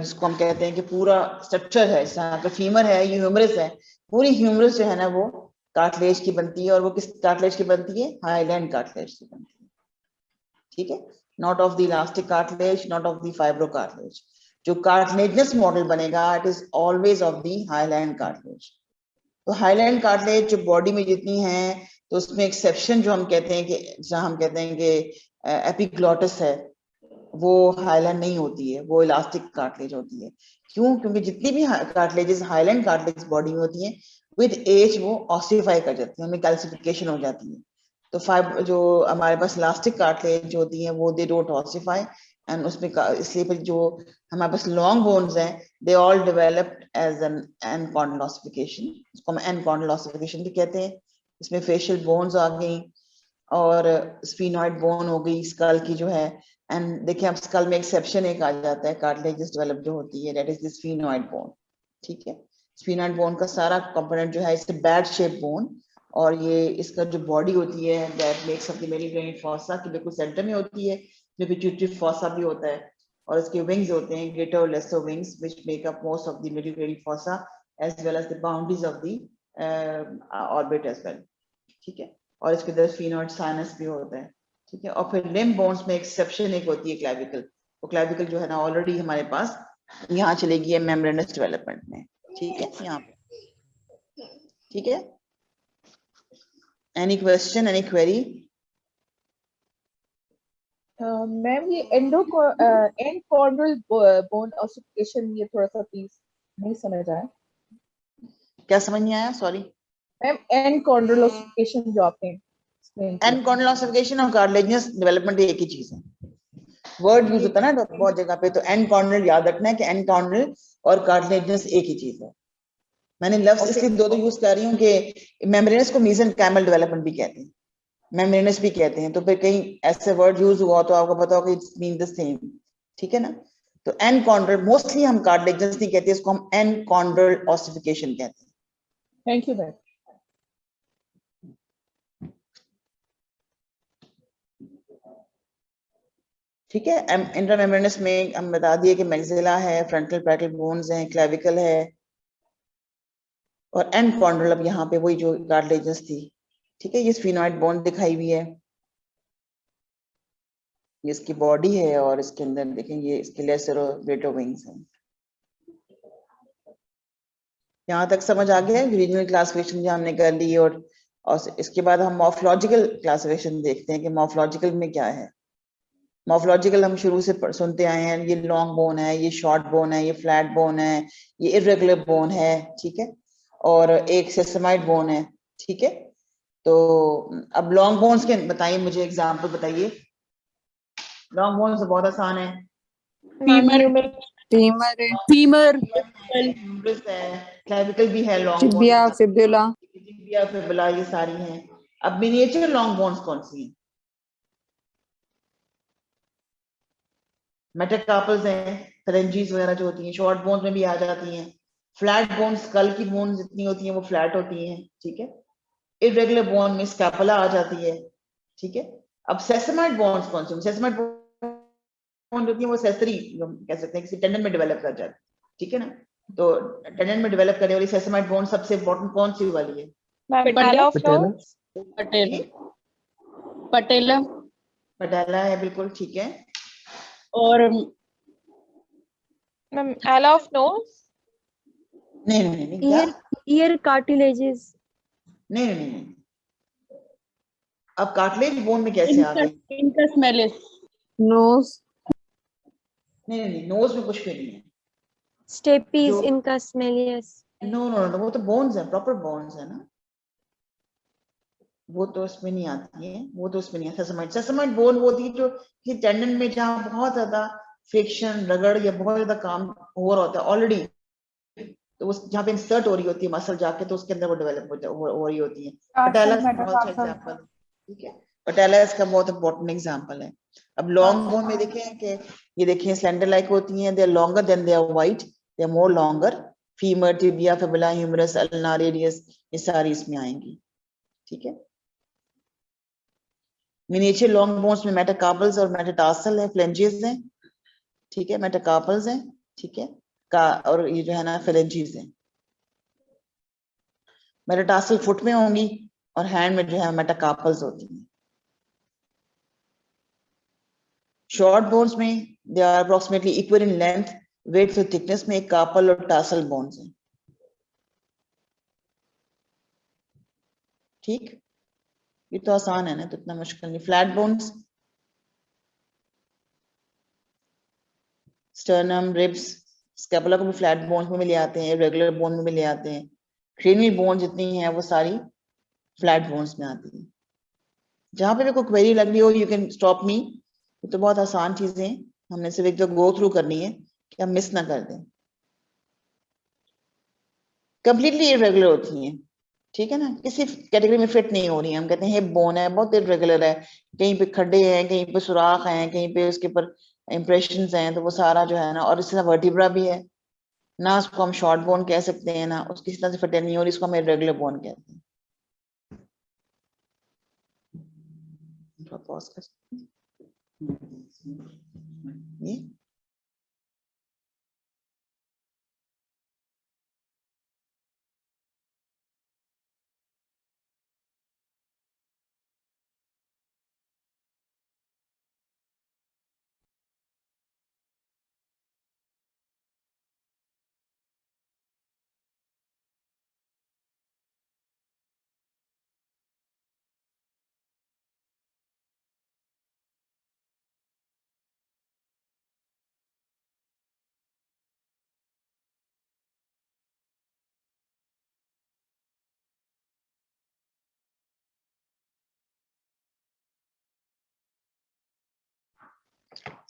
जिसको हम कहते हैं कि पूरा स्ट्रक्चर है, जैसे फीमर है, ये ह्यूमरस है, पूरी ह्यूमरस जो है ना वो कार्टिलेज की बनती है, और वो किस कार्टिलेज की बनती है, हाईलैंड कार्टिलेज की बनती है, ठीक है। Not of the elastic cartilage, not of the fibro cartilage. जो कार्टिलेजनस मॉडल बनेगा it is always of the highland cartilage, तो हाईलाइन कार्टिलेज जो बॉडी में जितनी है, तो उसमें एक्सेप्शन जो हम कहते हैं कि जहाँ हम कहते हैं कि एपिग्लॉटिस है, वो हाईलाइन नहीं होती है, वो इलास्टिक कार्टिलेज होती है। क्यों? क्योंकि जितनी भी कार्टिलेजेस हाईलाइन कार्टिलेज बॉडी में होती हैं, विद एज वो ऑसिफाई कर जाती है, उनमें कैल्सिफिकेशन हो जाती है। तो फाइबर जो हमारे पास इलास्टिक कार्टिलेज होती है वो दे डोंट ऑसिफाई, एंड उसमें इसलिए फिर जो हमारे पास लॉन्ग बोन्स हैं, they all developed as an enchondral ossification, इसको हम एनकॉर्डियल ऑसिफिकेशन भी कहते हैं। इसमें फेशियल बोन्स आ गई और स्फीनॉइड बोन हो गई स्कल की जो है, एंड देखिए अब स्कल में एक्सेप्शन एक आ जाता है कार्टिलेजेस डेवलप जो होती है, that is the sphenoid bone. ठीक है, स्फीनॉइड बोन का सारा कंपोनेंट जो है इट्स बैड शेप बोन, और ये इसका जो बॉडी होती है that makes of the middle cranial fossa की बिल्कुल सेंटर में होती है, जो पिट्यूटरी फॉसा भी होता है, और इसके विंग्स होते हैं ग्रेटर और lesser wings which make up most of the middle cranial fossa as well as the boundaries of the orbit as well. ठीक है, और इसके अंदर स्फीनॉइड साइनस भी होता है। ठीक है, और फिर लिम्ब बोन्स में एक्सेप्शन एक होती है क्लैविकल, तो क्लैविकल जो है ना ऑलरेडी हमारे पास यहाँ चलेगी है मेम्ब्रेनस डेवलपमेंट में। ठीक है, यहाँ पे। ठीक है, any question, any query? Ma'am ये एंडोकॉर्नल बोन ऑसिफिकेशन, ये थोड़ा सा प्लीज नहीं समझ आया। क्या समझ नहीं आया? सॉरी मैम एंडोकॉर्नल ऑसिफिकेशन जो आपने explain किया। एनकॉर्डियल ऑसिफिकेशन और कार्टिलेजिनस डेवलपमेंट एक ही चीज है, वर्ड यूज होता है ना बहुत जगह पे, तो एनकॉर्डियल याद रखना है कि एनकॉर्डियल और कार्टिलेजिनस एक ही चीज है। मैंने लफ्ज इसलिए दो यूज कर रही हूँ कि मेम्ब्रेनस को मीजन कैमल डेवलपमेंट भी कहते हैं, मेम्ब्रेनस भी कहते हैं, तो फिर कहीं ऐसे वर्ड यूज हुआ तो आपको पता होगा इट्स मीन द सेम। ठीक है ना, तो एनकॉर्डियल मोस्टली हम कार्टिलेजिनस नहीं कहते, इसको हम एनकॉर्डियल ऑसिफिकेशन कहते हैं। Thank you ma'am. ठीक है, इंट्रामेम्ब्रेनस में हम बता दिए कि मैक्सिला है, फ्रंटल पैरेटल बोन्स हैं, क्लेविकल है, और एनकॉर्डियल अब यहाँ पे वही जो कार्टिलेजिनस थी। ठीक है, ये स्फीनॉइड बोन दिखाई हुई है, ये इसकी बॉडी है, और इसके अंदर देखेंगे इसके लेसर और ग्रेटर विंग्स हैं। यहाँ तक समझ आ गया है रीजनल क्लासिफिकेशन जो हमने कर ली, और इसके बाद हम मॉर्फोलॉजिकल क्लासिफिकेशन देखते हैं कि मॉर्फोलॉजिकल में क्या है। मॉर्फोलॉजिकल हम शुरू से सुनते आए हैं, ये लॉन्ग बोन है, ये शॉर्ट बोन है, ये फ्लैट बोन है, ये इर्रेगुलर बोन है। ठीक है, और एक सेसमाइड बोन है। ठीक है, तो अब लॉन्ग बोन्स के बताइए, मुझे एग्जांपल बताइए। लॉन्ग बोन्स बहुत आसान है, फीमर फीमर, क्लेविकल भी है, long tibia, bone, fibula, tibia, fibula, ये सारी हैं। अब मिनिएचर लॉन्ग बोन्स कौन सी हैं? मेटाकार्पल्स हैं, फेरेंजीज वगैरह जो होती हैं, शॉर्ट बोन्स में भी आ जाती हैं। फ्लैट बोन्स, स्कल की बोन जितनी होती हैं वो फ्लैट होती हैं। ठीक है, इर्रेगुलर बोन में स्कैपुला आ जाती है। ठीक है, अब सेसमाइड बोन्स कौन सी? सेसमाइड बोन जो होती है वो सेसरी कह सकते हैं, किसी टेंडन में डेवलप कर जाती है। ठीक है ना, तो टेंडन में डेवलप करने वाली सेसमाइड बोन सबसे इंपॉर्टेंट कौन सी वाली है? पटेला पटेला पटेला है, बिल्कुल ठीक है। और मैम एला ऑफ नोज, नहीं नहीं नहीं, क्या? ईयर कार्टिलेजेस, नहीं नहीं नहीं, अब कार्टिलेज बोन में कैसे आ गई? इनकस मेलिस, नोज, नहीं नहीं नहीं, नोज में कुछ भी नहीं है। स्टेपीज, जो- incus malleus. No no no, वो तो बोन्स है, प्रॉपर बोन्स है ना, वो तो इसमें नहीं आती है, वो तो इसमें नहीं है। सेसमाइड बोन वो होती है जो कि टेंडन में जहाँ बहुत ज्यादा फ्रिक्शन, रगड़ या बहुत ज्यादा काम हो रहा होता है ऑलरेडी, तो उस जहाँ पे इंसर्ट हो रही होती है मसल जाके, तो उसके अंदर वो डेवलप हो रही होती है। पटेला बहुत अच्छा एग्जांपल। ठीक है, पटेला इसका बहुत इंपॉर्टेंट एग्जांपल है। अब लॉन्ग बोन में देखें कि ये देखिए स्लेंडर लाइक होती हैं, they are longer than they are wide, they are more longer. Femur, tibia, fibula, humerus, ulna, radius, ये सारी इसमें आएंगी। ठीक है, मिनिएचर लॉन्ग बोन्स में मेटाकार्पल्स और मेटाटार्सल है, फ्लेंजेस हैं। ठीक है, मेटाकार्पल्स हैं। ठीक है, का और ये जो है ना फ्लेंजेस हैं। मेटाटार्सल फुट में होंगी और हैंड में जो है मेटाकार्पल्स होती हैं। शॉर्ट बोन्स में they are approximately equal in length, weight और थिकनेस में एक कार्पल और टार्सल बोन्स हैं। ठीक, ये तो आसान है ना, तो इतना मुश्किल नहीं। Flat bones, sternum, ribs, scapula को भी फ्लैट बोन्स में भी ले आते हैं, रेगुलर बोन में भी ले आते हैं। क्रेनियल बोन जितनी है वो सारी फ्लैट बोन्स में आती है। जहां पे भी कोई क्वेरी लग रही हो यू कैन स्टॉप मी, ये तो बहुत आसान चीजें हैं, हमने सिर्फ एक दो गो थ्रू करनी है कि हम मिस ना कर दें। कंप्लीटली इरेगुलर होती हैं, ठीक है ना, किसी कैटेगरी में फिट नहीं हो रही है। हम कहते हैं हिप बोन है, बहुत इरेगुलर है, कहीं पे खड्डे हैं, कहीं पे सुराख हैं, कहीं पे उसके ऊपर इंप्रेशंस हैं, तो वो सारा जो है ना, और इससे वर्टिब्रा भी है ना, उसको हम शॉर्ट बोन कह सकते हैं ना, उसकी किसी तरह से फिट नहीं हो रही, इसको हम इरेगुलर बोन कहते हैं। पॉज कर सकते हैं। ये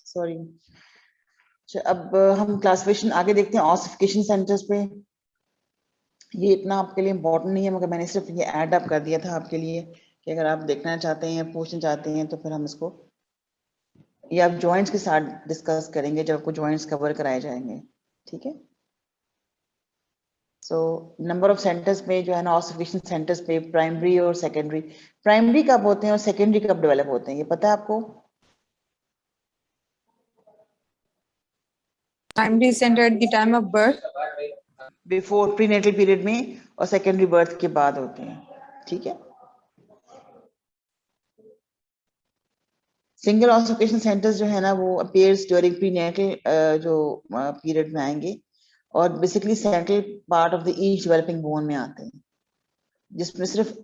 सॉरी। अब हम क्लासिफिकेशन आगे देखते हैं ऑसिफिकेशन सेंटर्स पे। ये इतना आपके लिए इम्पोर्टेंट नहीं है, मगर मैंने सिर्फ ये ऐड अप कर दिया था आपके लिए कि अगर आप देखना चाहते हैं, पूछना चाहते हैं, तो फिर हम इसको, ये आप जॉइंट्स के साथ डिस्कस करेंगे जब आपको जॉइंट्स कवर कराए जाएंगे, ठीक है। सो नंबर ऑफ सेंटर्स में जो है ना, ऑसिफिकेशन सेंटर्स पे प्राइमरी और सेकेंडरी, प्राइमरी कब होते हैं और सेकेंडरी कब डेवलप होते हैं, ये पता है आपको? Primary center at the time of birth. Before prenatal period में, और सेकेंडरी बर्थ के बाद होते हैं, ठीक है। सिंगल ऑसिफिकेशन सेंटर्स जो है ना, वो अपीयर्स ड्यूरिंग प्रीनेटल जो पीरियड में आएंगे, और basically central part of the each developing bone में आते हैं, जिसमें सिर्फ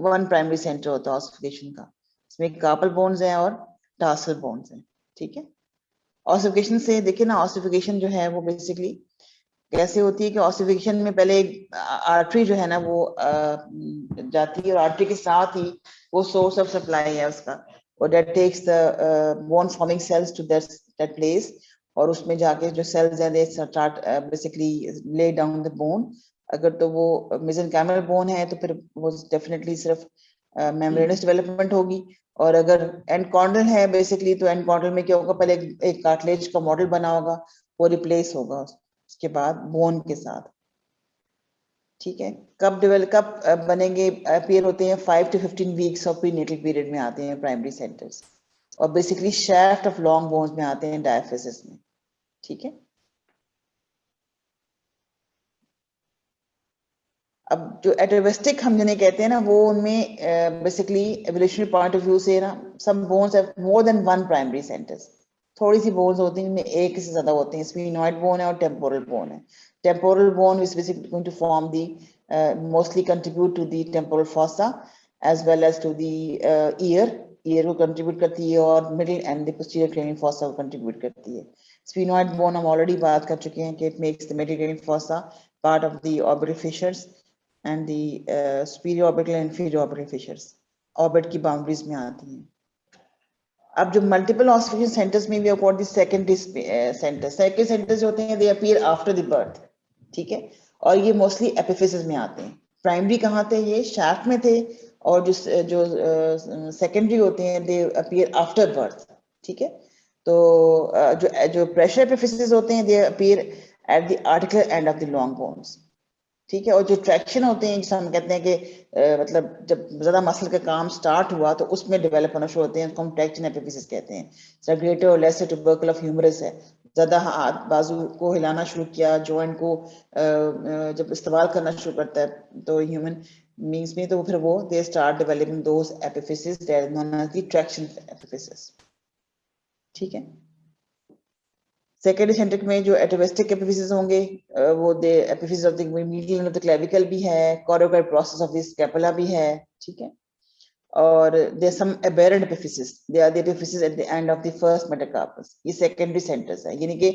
वन प्राइमरी सेंटर होता है ऑसिफिकेशन का। इसमें कार्पल बोन्स हैं और टार्सल बोन्स हैं, ठीक है। ऑसिफिकेशन से देखिए ना, ऑसिफिकेशन जो है वो बेसिकली कैसे होती है कि ऑसिफिकेशन में पहले आर्टरी जो है ना वो जाती है, और आर्टरी के साथ ही वो सोर्स ऑफ सप्लाई है उसका, और that takes the bone forming cells to that place, और उसमें जाके जो सेल्स हैं they start basically lay down the bone. अगर तो वो मेसेनकाइमल बोन है तो फिर वो डेफिनेटली सिर्फ मेम्ब्रेनस डेवलपमेंट होगी, और अगर एंड कॉर्नल है बेसिकली, तो एंड कॉर्नल में क्या होगा, पहले एक कार्टिलेज का मॉडल बना होगा, वो रिप्लेस होगा उसके बाद बोन के साथ, ठीक है। कब बनेंगे, अपीयर होते हैं 5 to 15 weeks of prenatal period में आते हैं प्राइमरी सेंटर्स, और basically shaft of long bones में आते हैं डायफिसिस में, ठीक है। अब जो एटोवेस्टिक हम जिन्हें कहते हैं ना, वो उनमें basically evolutionary point of view से ना, some bones have more than one primary centres. थोड़ी सी बोन्स होती हैं, इनमें एक से ज्यादा होते हैं। स्फीनॉइड बोन है और टेम्पोरल बोन है। Temporal bone is basically going to form the mostly contribute to the temporal fossa as well as to the ear को कंट्रीब्यूट करती है, और middle and the posterior cranial fossa को contribute करती है। स्फीनॉइड बोन हम already बात कर चुके हैं कि it makes the middle cranial fossa part of the orbital fissures and the superior orbital and inferior orbital fissures orbit की boundaries में आती हैं। अब जो multiple ऑसिफिकेशन सेंटर्स में भी accord the secondary centres centres होते हैं, दे अपीयर आफ्टर द बर्थ, ठीक है, और ये मोस्टली एपिफिसिस में आते हैं। प्राइमरी कहाँ थे, ये शाफ्ट में थे, और जो सेकेंडरी होते हैं दे अपीयर आफ्टर बर्थ, ठीक है। तो जो प्रेशर एपिफिसिस होते हैं दे appear at the articular end of the long bones, ठीक है। और जो ट्रैक्शन होते हैं, जिसे हम कहते हैं कि मतलब जब ज्यादा मसल का काम स्टार्ट हुआ तो उसमें डेवलप होना शुरू होते हैं, उसको हम ट्रैक्शन एपिफिसिस कहते हैं। ग्रेटर और लेसर ट्यूबरकल ऑफ ह्यूमरस है, ज्यादा हाथ बाजू को हिलाना शुरू किया, जॉइंट को जब इस्तेमाल करना शुरू करता है तो ह्यूमन मींस में, तो फिर वो they start developing those epiphysis that known as the traction epiphysis, ठीक है। सेकेंडरी सेंटर में जो एटोवेस्टिक एपिफिसिस होंगे वो the epiphysis of the median of the clavicle भी है, coracoid process of the scapula भी है, ठीक है। और there are some aberrant epiphysis, they are the epiphysis at the end of the first metacarpus, ये सेकेंडरी सेंटर्स है, यानी कि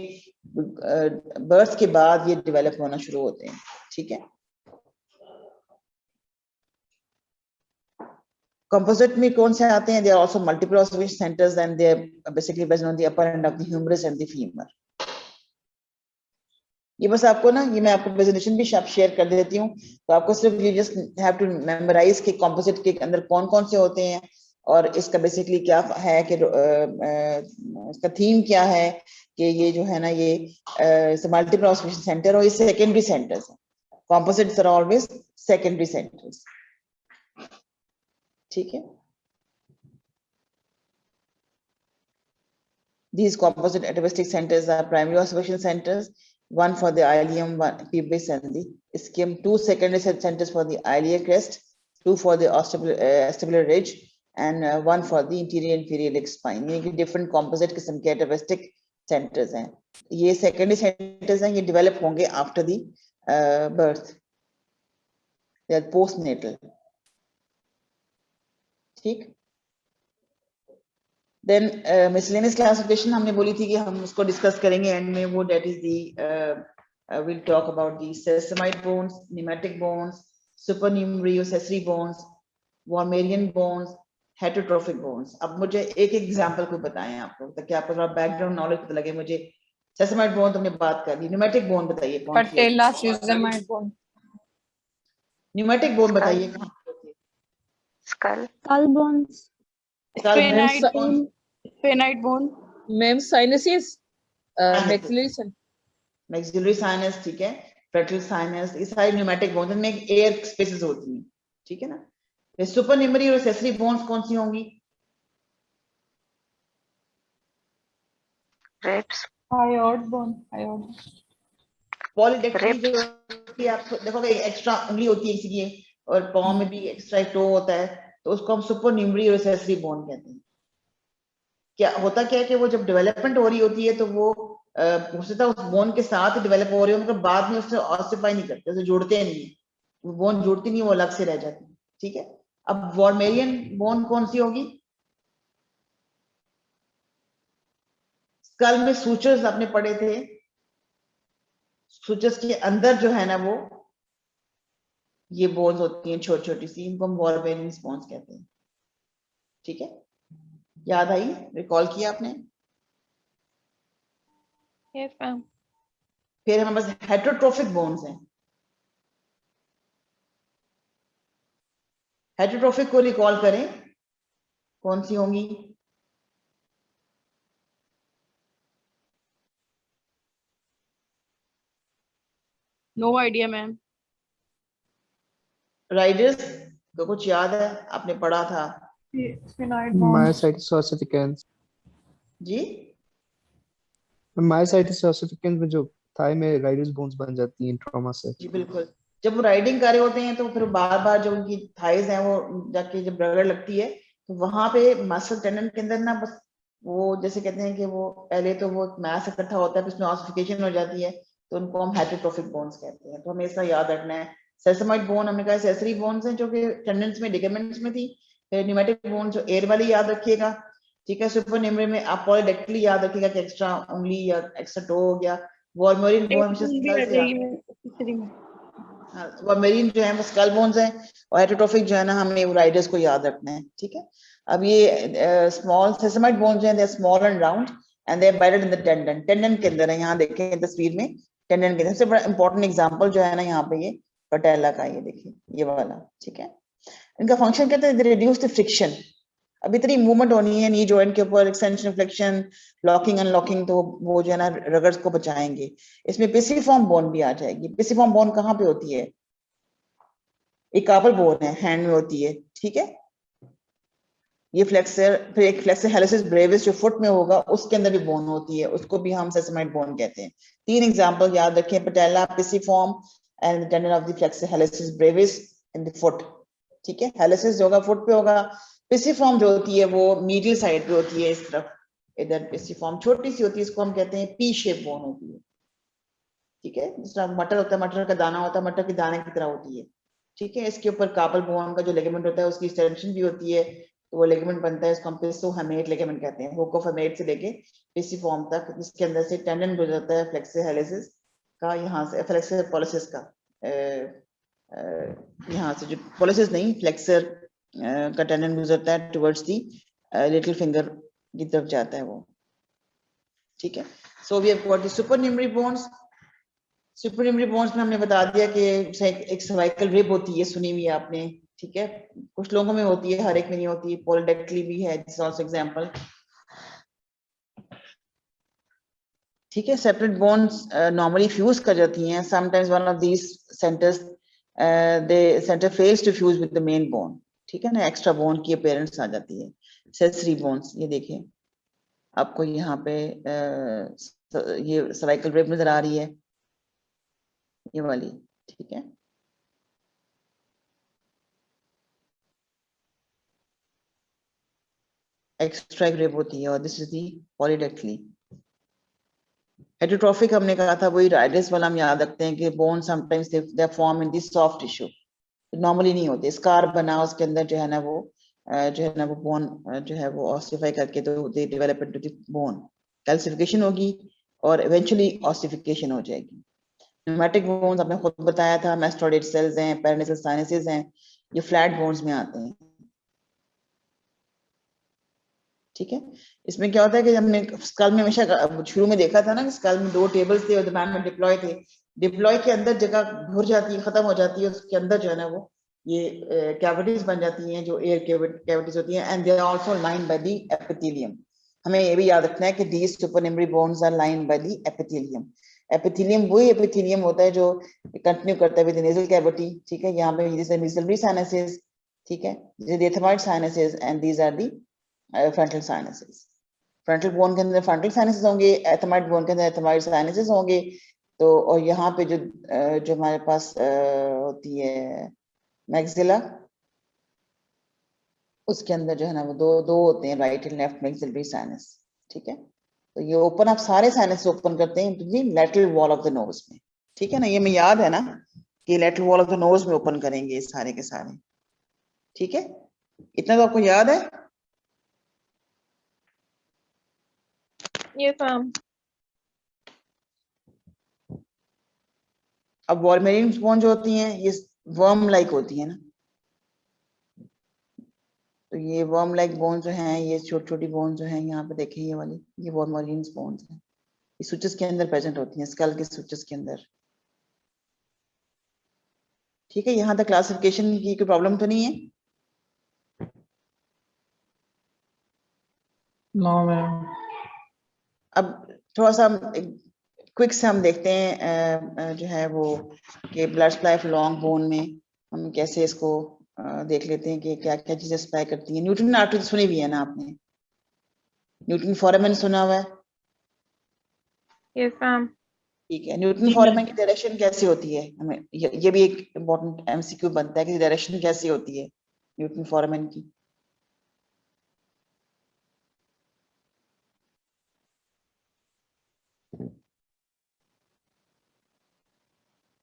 बर्थ के बाद ये डेवलप होना शुरू होते हैं, ठीक है। Composite में कौन से आते हैं? There are also multiple observation centers and they are basically present on the upper end of the humerus and the femur. ये बस आपको ना, ये मैं आपको प्रेजेंटेशन भी शेयर कर देती हूँ, तो आपको सिर्फ you just have to memorize के कॉम्पोजिट के अंदर कौन कौन से होते हैं और इसका बेसिकली क्या है कि इसका थीम क्या है कि ये जो है ना ये मल्टीपल ऑब्जर्वेशन सेंटर और ये सेकेंडरी सेंटर्स हैं। Composites are always secondary centres, ठीक है। These composite atavistic centers are primary observation centers, one for the ileum, one pubis and the ischium, two secondary centers for the iliac crest, two for the acetabular ridge, and one for the interior inferior iliac spine. ये different composite किस्म के atavistic centers हैं। ये secondary centers हैं, ये develop होंगे after the birth, they are postnatal, ठीक। Then miscellaneous classification हमने बोली थी कि हम उसको डिस्कस करेंगे एंड में, वो that is the we'll talk about the sesamoid bones, pneumatic bones, supernumerary or accessory bones, Wormerian bones, heterotrophic bones। अब मुझे एक एग्जांपल को बताएं आप लोग, ताकि आपको थोड़ा बैकग्राउंड नॉलेज पता लगे। मुझे sesamoid bone तुमने बात कर ली, pneumatic bone बताइए कौन सी होती है? Patella sesamoid bone. pneumatic bone बताइए कहाँ पे होती है? Skull bones. Phenide Skull bone. Phenide bone. Ma'am sinuses, Sinuses. Maxillary, maxillary sinus, ठीक है, पेट्रल साइनस, ये सारी न्यूमेटिक बोन्स में एयर स्पेसेस होती हैं, ठीक है ना। ये सुपरन्यूमरी और एक्सेसरी बोन्स कौन सी होंगी? Hyoid bone. Hyoid. पॉलीडेक्टिली जो होती है, आप देखोगे एक्स्ट्रा उंगली होती है किसी की, और पाँव में भी एक्स्ट्रा टो होता है, तो उसको हम सुपरन्यूमरी और एक्सेसरी बोन कहते हैं। क्या होता क्या है कि वो जब डेवलपमेंट हो रही होती है तो वो उस बोन के साथ डेवलप हो रही है, मतलब बाद में उससे ऑसिफाई नहीं करते, उसे जोड़ते नहीं है, वो बोन जुड़ती नहीं, वो अलग से रह जाती है, ठीक है। अब वॉर्मेरियन बोन कौन सी होगी? स्कल में सूचर्स आपने पढ़े थे, सूचर्स के अंदर जो है ना वो ये बोन्स होती हैं छोटी छोटी सी, इनको हम वॉर्मेरियन बोन्स कहते हैं, ठीक है। याद आई, रिकॉल किया आपने? Yes, ma'am. फिर हमारे पास हेटरोट्रोफिक बोन्स हैं। हेटरोट्रोफिक को रिकॉल करें, कौन सी होंगी? No idea, ma'am. राइडर्स को कुछ याद है, आपने पढ़ा था Phenide bone. Myositis ossificans, जी? myositis ossificans में जो थाई में राइडर्स बोन्स बन जाती हैं ट्रॉमा से। जी बिल्कुल। जब वो राइडिंग कर रहे होते हैं तो फिर बार बार जो उनकी थाइज हैं वो जाके जब रगड़ लगती है तो वहां पे मसल टेंडन के अंदर ना बस वो जैसे कहते हैं कि वो पहले तो वो मैस इकट्ठा होता है, फिर उसमें ऑसिफिकेशन हो जाती है, तो उनको हम हेटरोट्रोफिक बोन्स कहते हैं। तो हमेशा याद रखना है। सेसामॉइड बोन हमने कहा एक्सेसरी बोन्स हैं जो कि टेंडन्स में, लिगामेंट्स में थी। फिर न्यूमेटिक बोन जो एयर वाली याद रखिएगा, ठीक है। सुपरन्यूमरी में आप पॉलीडेक्टिली याद रखिएगा कि एक्स्ट्रा उंगली या एक्स्ट्रा टो हो गया। वॉर्मेरियन बोन हमेशा स्कल से याद, वॉर्मेरियन जो है वो स्कल बोन्स हैं, और हेटरोट्रोफिक जो है ना हमें वो राइडर्स को याद रखना है, ठीक है। अब ये स्मॉल सेसामॉइड बोन्स जो हैं, they are small and round and they are embedded in the tendon. Tendon के अंदर है, यहाँ देखें तस्वीर में टेंडन के अंदर। सबसे बड़ा इंपॉर्टेंट एग्जांपल जो है ना यहाँ पे ये पटेला का, ये देखिए ये वाला, ठीक है। इनका फंक्शन कहते हैं रिड्यूस द फ्रिक्शन। अब इतनी मूवमेंट होनी है नी जॉइंट के ऊपर, एक्सटेंशन फ्लेक्शन, लॉकिंग अनलॉकिंग, तो वो जो है ना रगड्स को बचाएंगे। इसमें पिसिफॉर्म बोन भी आ जाएगी। पिसिफॉर्म बोन कहाँ पे होती है? एक कार्पल बोन है, हैंड में होती है, ठीक है। ये फ्लेक्सर, फिर एक फ्लेक्सर हेलिसिस ब्रेविस जो फुट में होगा, उसके अंदर भी बोन होती है, उसको भी हम सेसामॉइड बोन कहते हैं। 3 एग्जांपल याद रखें, patella, pisiform and tendon of the flexor hallucis brevis in the foot, ठीक है। हेलिसिस जो होगा फुट पे होगा, पिसिफॉर्म जो होती है वो मीडियल साइड पे होती है, इस तरफ इधर इसकी फॉर्म छोटी सी होती है, इसको हम कहते हैं पी शेप बोन होती है, ठीक है। जिस तरह मटर होता है, मटर का दाना होता है, मटर के दाने की तरह होती है, ठीक है। इसके ऊपर कार्पल बोन का जो लिगामेंट होता है उसकी एक्सटेंशन भी होती है, तो वो लिगामेंट बनता है, इसको हम पिस्टोहेमेट लिगामेंट कहते हैं। हुक ऑफ हेमेट से लेके पिसिफॉर्म तक, जिसके अंदर से टेंडन गुजरता है फ्लेक्सर हेलिसिस का, यहाँ से फ्लेक्सर पॉलिसिस का, यहाँ से जो पॉलिसिस नहीं, फ्लेक्सर का टेंडन गुजरता है टुवर्ड्स दी लिटिल फिंगर की तरफ जाता है वो, ठीक है। So we have got the supernumerary bones. Supernumerary bones में हमने बता दिया कि एक सर्वाइकल रिब होती है, सुनी हुई है आपने, ठीक है। कुछ लोगों में होती है, हर एक में नहीं होती। पोलिडेक्टली भी है, दिस आल्सो एग्जांपल, ठीक है। सेपरेट बोन्स नॉर्मली फ्यूज कर जाती हैं। Sometimes one of these centres they centre fails to fuse with the main bone, ठीक है ना, एक्स्ट्रा बोन की अपीयरेंस आ जाती है। सेंसरी बोन्स, ये देखिए आपको यहाँ पे ये सर्वाइकल रिब नजर आ रही है, ये वाली, ठीक है। एक्स्ट्रा रिब होती है, और दिस इज दी पॉलीडेक्टली। हेटेरोट्रॉफिक हमने कहा था, वही राइडस वाला हम याद रखते हैं कि bone sometimes they form in this soft tissue, normally नहीं होते। स्कार बना उसके अंदर जो है ना वो बोन जो है वो ऑसिफाई करके तो they develop into the bone, calcification होगी और इवेंचुअली ऑसिफिकेशन हो जाएगी। न्यूमेटिक बोन्स आपने खुद बताया था, मैस्टोइड सेल्स हैं, पेरिनेसल साइनसेस हैं, ये फ्लैट बोन्स में आते हैं, ठीक है। इसमें क्या होता है कि हमने स्कल में हमेशा शुरू में देखा था ना कि स्कल में 2 टेबल्स थे और दिमाग में डिप्लॉय थे। डिप्लॉय के अंदर जगह भर जाती है, खत्म हो जाती है, उसके अंदर जो है ना वो ये कैविटीज बन जाती हैं जो एयर कैविटीज होती हैं, and they are also lined by the epithelium. हमें ये भी याद रखना है कि these supernumerary bones are lined by the epithelium. Epithelium वही एपिथेलियम होता है जो कंटिन्यू करता है विद नेजल कैविटी, ठीक है। यहाँ पे जैसे मिसलरी साइनसेस, ठीक है, जैसे ethmoid sinuses, and these are the frontal sinuses. Frontal bone के अंदर फ्रंटल साइनसेस होंगे, एथमाइड बोन के अंदर एथमाइड साइनसेस होंगे। तो और यहाँ पे जो हमारे पास होती है मैक्सिला, उसके अंदर जो है ना वो दो होते हैं, right and left maxillary sinus, ठीक है। तो ये ओपन आप सारे साइनस ओपन करते हैं into the lateral wall of the nose में, ठीक है ना। ये मैं याद है ना कि lateral wall of the nose में ओपन करेंगे ये सारे के सारे, ठीक है। इतना तो आपको याद है। ये फैम अब वॉलमेरिन बोन जो होती हैं ये वर्म लाइक होती है ना, तो ये वर्म लाइक बोन जो हैं, ये छोटी छोटी बोन जो हैं यहाँ पे देखिए, ये वाली, ये वॉलमेरिन बोन्स हैं, ये सूचस के अंदर प्रेजेंट होती हैं, स्कल के सूचस के अंदर, ठीक है। यहाँ तक क्लासिफिकेशन की कोई प्रॉब्लम तो नहीं है? No ma'am. अब थोड़ा सा क्विक से हम देखते हैं जो है वो कि blood supply of long bone में हम कैसे इसको देख लेते हैं कि क्या क्या चीजें सप्लाई करती हैं। न्यूटन आर्टरी सुनी भी है ना आपने, न्यूटन फोरामेन सुना हुआ है? ये फैम ठीक है, न्यूटन फोरामेन की डायरेक्शन कैसी होती है? हमें ये भी एक इम्पोर्टेंट एमसीक्यू बनता है कि डायरेक्शन कैसी होती है न्यूटन फोरामेन की।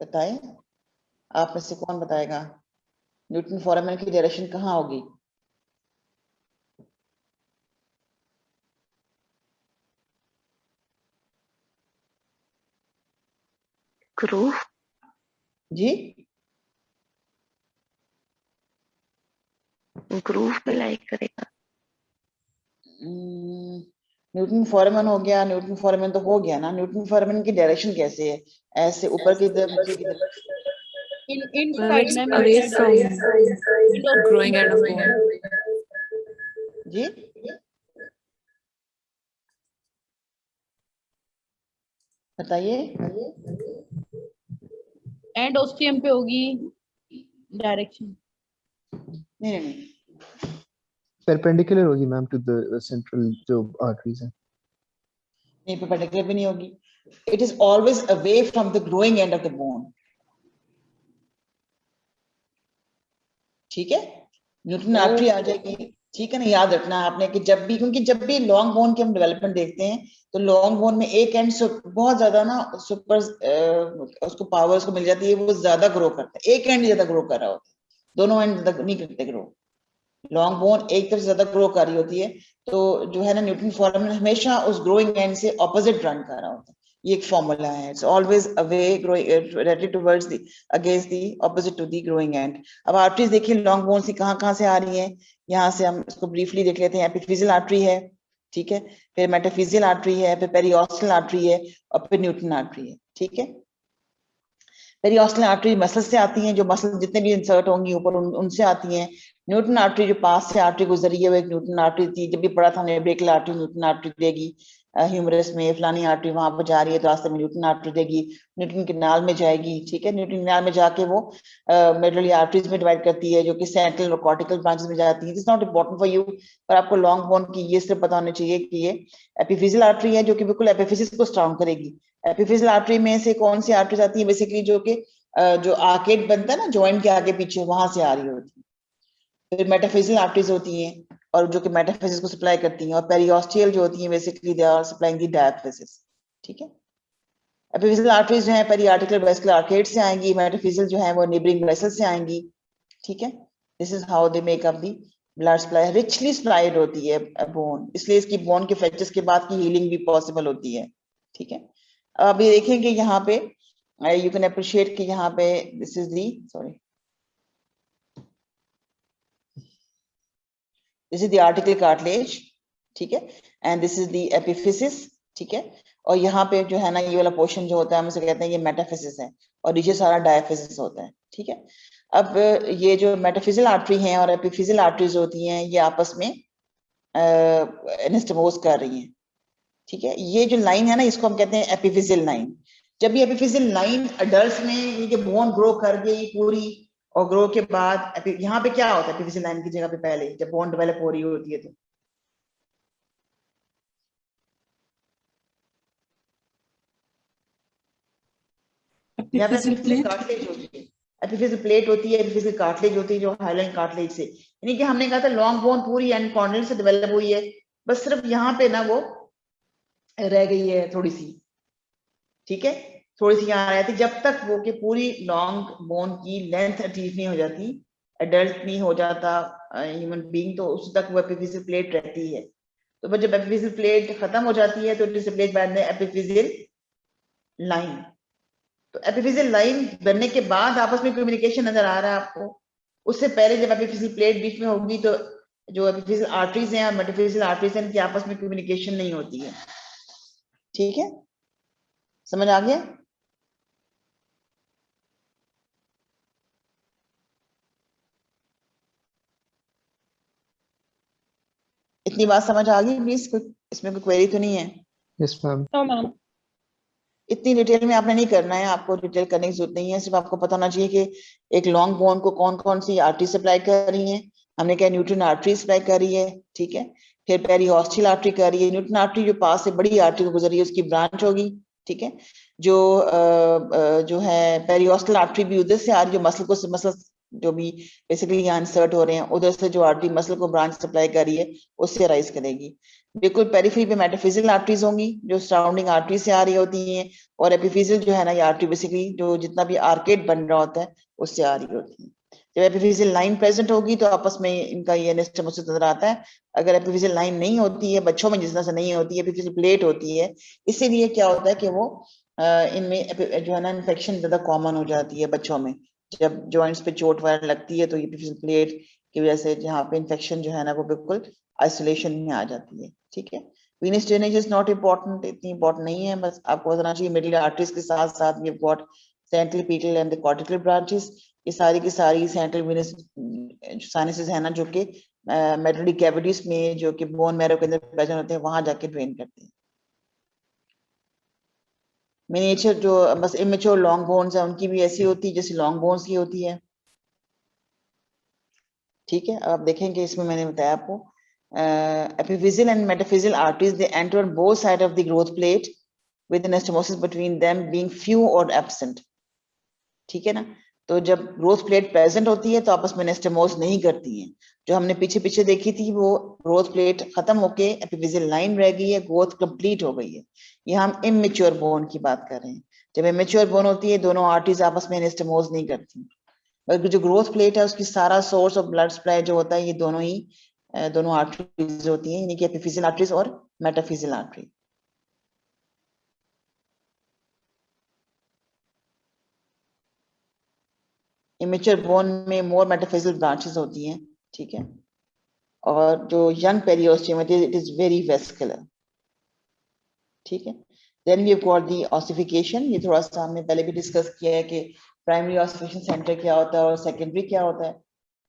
बताएं, आप में से कौन बताएगा न्यूटन फोरामेन की डायरेक्शन कहाँ होगी? ग्रूव। जी, ग्रूव में लाइक करेगा। न्यूटन फोरामेन हो गया, न्यूटन फोरामेन तो हो गया ना। न्यूटन फोरामेन की डायरेक्शन कैसे है? ऐसे ऊपर की तरफ, नीचे की तरफ? इनसाइड में away from growing end of bone. जी, बताइए। एंड ओस्टियम पे होगी डायरेक्शन। नहीं नहीं नहीं, परपेंडिकुलर होगी मैम टू द सेंट्रल जो आर्टरीज हैं। नहीं परपेंडिकुलर भी नहीं होगी। It is always away from the growing end of the bone, ठीक है। न्यूटन आर्टरी आ जाएगी ठीक है ना, याद रखना आपने कि जब भी, क्योंकि जब भी लॉन्ग बोन की हम डेवलपमेंट देखते हैं तो लॉन्ग बोन में एक एंड बहुत ज्यादा ना सुपर उसको पावर्स को मिल जाती है, वो ज्यादा ग्रो करता है, एक एंड ज्यादा ग्रो कर रहा होता है, दोनों एंड नहीं करते ग्रो। लॉन्ग बोन एक तरफ ज्यादा ग्रो कर रही होती है, तो जो है ना न्यूटन फॉर्मूला हमेशा उस ग्रोइंग एंड से ऑपोजिट रन कर रहा होता है, ये एक फॉर्मूला है, it's always away growing directed towards the against the opposite to the growing end. अब आर्टरीज देखिए लॉन्ग बोन से कहां से आ रही हैं, यहाँ से हम इसको ब्रीफली देख लेते हैं। एपिफिजियल आर्टरी है, ठीक है, फिर मेटाफिजियल आर्टरी है, फिर पेरियोस्टल आर्टरी है, और फिर न्यूटन आर्टरी है, ठीक है। पेरियोस्टल आर्टरी मसल से आती हैं, जो मसल जितने भी इंसर्ट होंगी ऊपर उनसे आती हैं। न्यूटन आर्टरी जो पास से आर्टरी गुजरी है वो एक न्यूटन आर्टरी थी, जब भी पढ़ा था हमने ब्रेकल आर्टरी न्यूटन आर्टरी देगी, ह्यूमरस में फलानी आर्टरी वहां पर जा रही है तो रास्ते में न्यूटन आर्टरी देगी, न्यूटन के नाल में जाएगी, ठीक है, न्यूटन नाल में जाके वो मेडुलरी आर्टरीज में डिवाइड करती है, जो कि सेंट्रल और कॉर्टिकल ब्रांचेस में जाती है। It's not important for you, पर आपको लॉन्ग बोन की ये सिर्फ पता होना चाहिए कि ये एपिफिजियल आर्टरी है, जो कि बिल्कुल एपिफिसिस को स्ट्रांग करेगी। एपिफिजियल आर्टरी में से कौन सी आर्टरीज आती है, बेसिकली जो कि जो आर्केड बनता है ना जॉइंट के आगे पीछे, वहां से आ रही होती है। फिर मेटाफिजियल आर्टरीज होती हैं, और जो कि मेटाफिजिस को सप्लाई करती हैं, और पेरियोस्टियल जो होती हैं basically they are supplying the diaphysis, ठीक है। एपिफिजियल आर्टरीज जो है पेरियार्टिकुलर वेस्कुलर आर्केड से आएंगी, मेटाफिजियल जो है वो नेबरिंग वेसल से आएंगी, ठीक है। This is how they make up the blood supply. Richly supplied होती है बोन, इसलिए इसकी बोन के फ्रैक्चर्स के बाद की हीलिंग भी पॉसिबल होती है, ठीक है। अब ये देखेंगे यहाँ पे, you can appreciate कि यहाँ पे this is the this is the articular cartilage, ठीक है, and this is the epiphysis, ठीक है। और यहाँ पे जो है ना ये वाला पोर्शन जो होता है हम उसे कहते हैं ये मेटाफिजिस है, और नीचे सारा डायफिजिस होता है, ठीक है। अब ये जो मेटाफिजियल आर्टरी हैं और एपिफिजियल आर्टरीज होती हैं ये आपस में एनास्टमोज कर रही हैं, ठीक है। ये जो लाइन है ना इसको हम कहते हैं एपिफिजियल लाइन। जब ये एपिफिजियल लाइन अडल्ट में ये बोन ग्रो कर गई पूरी, और ग्रो के बाद यहाँ पे क्या होता है एपिफिजियल लाइन की जगह पे पहले जब बोन डेवलप हो रही होती है तो कार्टिलेज होती है, एपिफिजियल प्लेट होती है, एपिफिजियल कार्टिलेज होती है जो हाइलाइन कार्टिलेज से, यानी कि हमने कहा था लॉन्ग बोन पूरी एंड कॉर्नियल से डेवलप हुई है, बस सिर्फ यहाँ पे ना वो रह गई है थोड़ी सी, ठीक है, थोड़ी सी यहाँ रहती, जब तक वो कि पूरी लॉन्ग बोन की लेंथ अचीव नहीं हो जाती, एडल्ट नहीं हो जाता ह्यूमन बीइंग, तो उस तक वो एपिफिजियल प्लेट रहती है। तो जब एपिफिजियल प्लेट खत्म हो जाती है तो it is replaced by epiphyseal line. तो एपिफिजियल लाइन बनने के बाद आपस में कम्युनिकेशन नजर आ रहा है आपको, उससे पहले जब एपिफिजियल प्लेट बीच में होगी तो जो एपिफिजियल आर्टरीज हैं और मेटाफिजियल आर्टरीज हैं इनकी आपस में कम्युनिकेशन नहीं होती है, ठीक है, समझ आ गया। इतनी बात समझ आ गई प्लीज, इसमें कोई क्वेरी तो नहीं है? Yes ma'am. तो मैम इतनी डिटेल में आपने नहीं करना है, आपको डिटेल करने की जरूरत नहीं है, सिर्फ आपको पता होना चाहिए कि एक लॉन्ग बोन को कौन कौन सी आर्टरी सप्लाई कर रही है। हमने कहा न्यूटन आर्टरी सप्लाई कर रही है, ठीक है, फिर पेरियोस्टियल आर्टरी कर रही है, न्यूटन आर्टरी जो पास से बड़ी आर्टरी को गुजर रही है उसकी ब्रांच होगी, ठीक है। जो है पेरियोस्टल आर्टरी भी उधर से आ रही, जो मसल जो भी बेसिकली यहाँ इंसर्ट हो रहे हैं उधर से जो आर्टरी मसल को ब्रांच सप्लाई कर रही है उससे राइज करेगी। बिल्कुल पेरिफेरी पे मेटाफिजियल आर्टरीज होंगी जो सराउंडिंग आर्टरी से आ रही होती हैं, और एपिफिजियल जो है ना ये आर्टरी बेसिकली जो जितना भी आर्केड बन रहा होता है उससे आ रही होती है। जब एपिफिजियल लाइन प्रेजेंट होगी तो आपस में इनका ये एनास्टोमोसिस नजर आता है। अगर एपिफिजियल लाइन नहीं होती है, बच्चों में जिस तरह से नहीं होती है, एपिफिजियल प्लेट होती है, इसीलिए क्या होता है कि वो इनमें जो है ना इन्फेक्शन ज्यादा कॉमन हो जाती है बच्चों में, जब जॉइंट्स पे चोट वगैरह लगती है तो एपिफिजियल प्लेट की वजह से जहाँ पे इन्फेक्शन जो है ना वो बिल्कुल आइसोलेशन में आ जाती है, ठीक है। Venous drainage is not important, इतनी इम्पोर्टेंट नहीं है, बस आपको बताना चाहिए मिडिल आर्टरीज के साथ साथ ये got central petal and the cortical branches, ये सारी की सारी सेंट्रल वेनस साइनसेस है ना जो कि मेडुलरी कैविटीज में जो कि बोन मैरो के अंदर प्रेजेंट होते हैं वहां जाके ड्रेन करते हैं। मिनिएचर जो बस इमेच्योर लॉन्ग बोन्स है उनकी भी ऐसी होती है जैसे लॉन्ग बोन्स की होती है, ठीक है। अब देखेंगे इसमें मैंने बताया आपको epiphyseal and metaphyseal arteries they enter on both side of the growth plate with anastomosis between them being few और एब्सेंट, ठीक है ना। तो जब ग्रोथ प्लेट प्रेजेंट होती है तो आपस में एनास्टोमोस नहीं करती हैं, जो हमने पीछे पीछे देखी थी वो ग्रोथ प्लेट खत्म होके एपिफिजियल लाइन रह गई है, ग्रोथ कंप्लीट हो गई है। ये हम इमेच्योर बोन की बात कर रहे हैं। जब इमेच्योर बोन होती है दोनों आर्टरीज आपस में एनास्टोमोज नहीं करती, बल्कि जो ग्रोथ प्लेट है उसकी सारा सोर्स ऑफ ब्लड सप्लाई जो होता है ये दोनों आर्टरीज होती हैं, यानी कि एपिफिजियल आर्टरीज और मेटाफिजियल आर्टरी। इमेच्योर बोन में मोर मेटाफिजियल ब्रांचेस होती हैं, ठीक है। और जो young periosteum it is very vascular, ठीक है। Then we have got the ossification. ये थोड़ा सा हमने पहले भी डिस्कस किया है कि प्राइमरी ऑसिफिकेशन सेंटर क्या होता है और सेकेंडरी क्या होता है।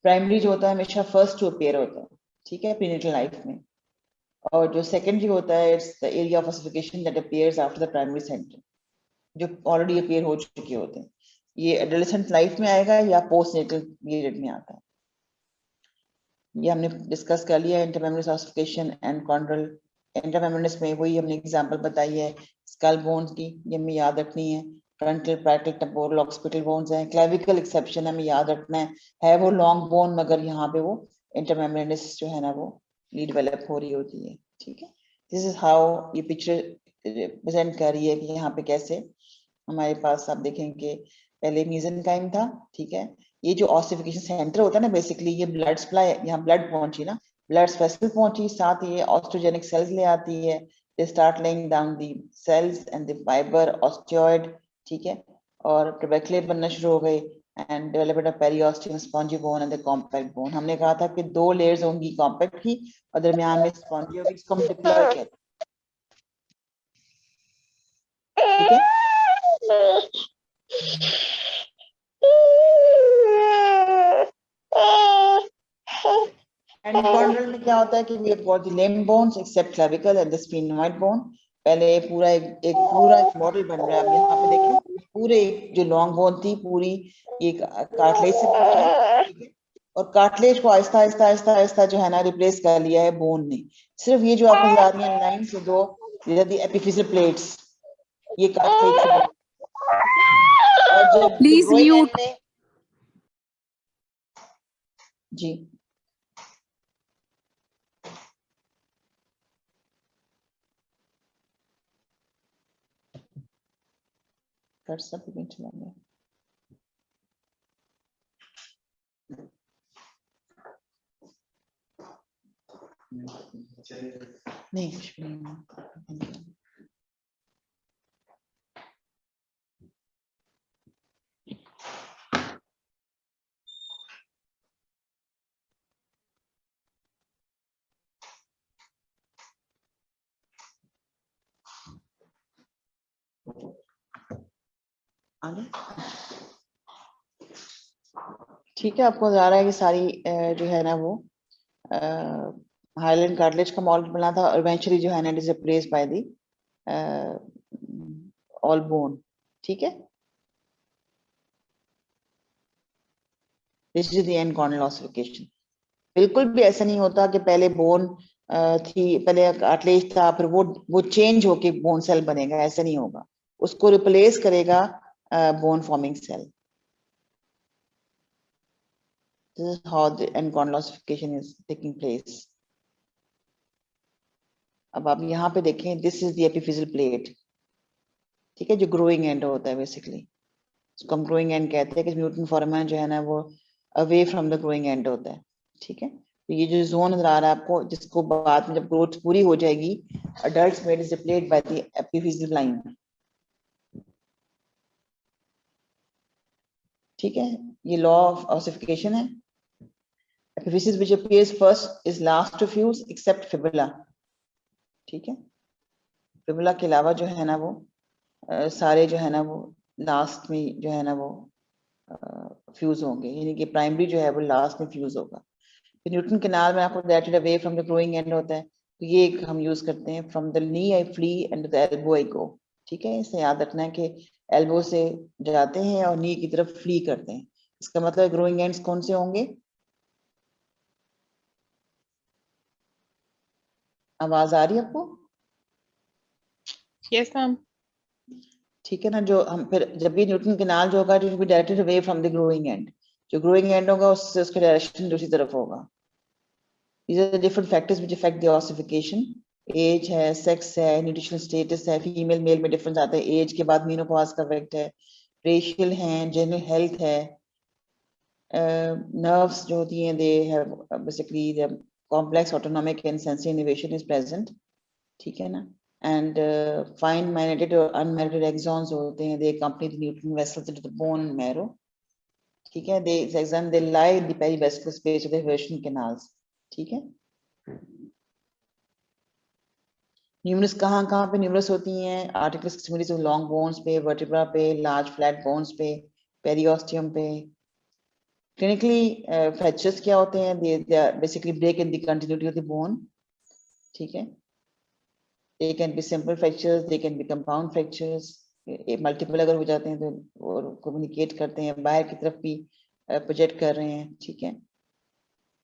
प्राइमरी जो होता है हमेशा फर्स्ट टू अपीयर होता है, ठीक है, प्रीनेटल लाइफ में। और जो सेकेंडरी होता है it's the area of ossification that appears after the primary centre, जो ऑलरेडी अपीयर हो चुके होते हैं। ये एडोलेसेंट लाइफ में आएगा या पोस्ट नेटल पीरियड में आता है। ये हमने डिस्कस कर लिया इंटरमेमोरस ऑसिफिकेशन एंड कॉन्ड्रल। इंटरमेमोरस में वही हमने एग्जांपल बताई है स्कल बोन्स की, ये हमें याद रखनी है। Frontal, parietal, temporal, occipital bones हैं। क्लेविकल एक्सेप्शन हमें याद रखना है वो लॉन्ग बोन, मगर यहाँ पे वो इंटरमेमोरस जो है ना वो डेवलप हो रही होती है, ठीक है। दिस इज हाउ ये पिक्चर प्रेजेंट कर रही है कि यहाँ पे कैसे हमारे पास आप देखेंगे पहले मेसेनकाइम था, ठीक है। ये जो ऑसिफिकेशन सेंटर होता है ना बेसिकली ये ब्लड सप्लाई, यहाँ ब्लड पहुंची ना, ब्लड वेसल पहुंची, साथ ये ऑस्ट्रोजेनिक सेल्स ले आती है। They start laying down the cells and the fibre osteoid, ठीक है। और ट्यूबरकुलेट बनना शुरू हो गए and development of periosteum, spongy bone and the compact bone. हमने कहा था कि 2 लेयर्स होंगी कॉम्पैक्ट की और दरमियान में स्पॉन्जी होगी, इसको हम डिप्लॉय कहते हैं, ठीक है। एंड कॉन्ड्रल में क्या होता है कि we have got the limb bones except clavicle and the sphenoid bone. पहले पूरा एक पूरा मॉडल बन रहा है। आप यहाँ पे देखें पूरे जो लॉन्ग बोन थी पूरी ये कार्टिलेज से बनी है और कार्टिलेज को आहिस्ता आहिस्ता आहिस्ता आहिस्ता जो है ना रिप्लेस कर लिया है बोन ने। सिर्फ ये जो आपको नजर आ रही है लाइन से दो एपिफिजियल प्लेट्स, ये कार्टिलेज से बनी। और जब Please ग्रोइंग एंड mute. में जी कर सब चला गया। नहीं कुछ भी नहीं। आगे ठीक है, आपको नजर आ रहा है कि सारी जो है ना वो हाइलैंड कार्टिलेज का मॉडल बना था और इवेंचुअली जो है ना it is replaced by the all bone, ठीक है। This is the end Cornell ossification. बिल्कुल भी ऐसा नहीं होता कि पहले बोन थी, पहले कार्टिलेज था, फिर वो चेंज होके बोन सेल बनेगा, ऐसा नहीं होगा। उसको रिप्लेस करेगा bone forming cell. This is how the end corneal ossification is taking place. अब आप यहाँ पे देखें this is the epiphyseal plate, ठीक है, जो ग्रोइंग एंड होता है बेसिकली। इसको हम ग्रोइंग एंड कहते हैं कि म्यूटेंट फोरामेन जो है ना वो away from the growing end होता है, ठीक है। तो ये जो जोन नजर आ रहा है आपको, जिसको बाद में जब ग्रोथ पूरी हो जाएगी अडल्ट्स में it is replaced by the epiphyseal line, ठीक है। ये लॉ ऑफ ऑसिफिकेशन है। Epiphysis which appears first is last to fuse except fibula, ठीक है। फिबुला के अलावा जो है ना वो सारे जो है ना वो लास्ट में जो है ना वो फ्यूज होंगे, यानी कि प्राइमरी जो है वो लास्ट में फ्यूज होगा। फिर न्यूटन कैनाल में आपको directed away from the growing end होता है, तो ये एक हम यूज करते हैं from the knee I flee and the elbow I go, ठीक है। इसे याद रखना है कि एल्बो से जाते हैं और नी की तरफ फ्ली करते हैं। इसका मतलब ग्रोइंग एंड्स कौन से होंगे? आवाज आ रही है आपको? Yes ma'am. ठीक है ना, जो हम फिर जब भी न्यूटन कैनाल जो होगा it will be directed away from the growing and, जो ग्रोइंग एंड होगा उससे उसका डायरेक्शन दूसरी तरफ होगा, These are the different factors which affect the ossification. Age है, सेक्स है, न्यूट्रिशनल स्टेटस है, फीमेल मेल में डिफरेंस आता है, एज के बाद मेनोपॉज का इफेक्ट है, रेशियल है, जनरल हेल्थ है, नर्व्स जो होती हैं they have basically the complex autonomic and sensory innovation is present, ठीक है ना, एंड फाइन माइनेटेड और अनमाइनेटेड एक्सॉन्स होते हैं, दे accompany the nutrient vessels into the bone marrow, ठीक है, they lie in the perivascular space of the Hirschsprung canals, ठीक है. न्यूमरस कहाँ पे न्यूमरस होती हैं, articular extremities of long bones पे, वर्टिब्रा पे, लार्ज फ्लैट बोन्स पे, पेरियोस्टियम पे. क्लिनिकली फ्रैक्चर्स क्या होते हैं, they are basically break in the continuity of the bone, ठीक है. They can be simple fractures, they can be compound fractures, multiple अगर हो जाते हैं तो और कम्युनिकेट करते हैं, बाहर की तरफ भी प्रोजेक्ट कर रहे हैं, ठीक है.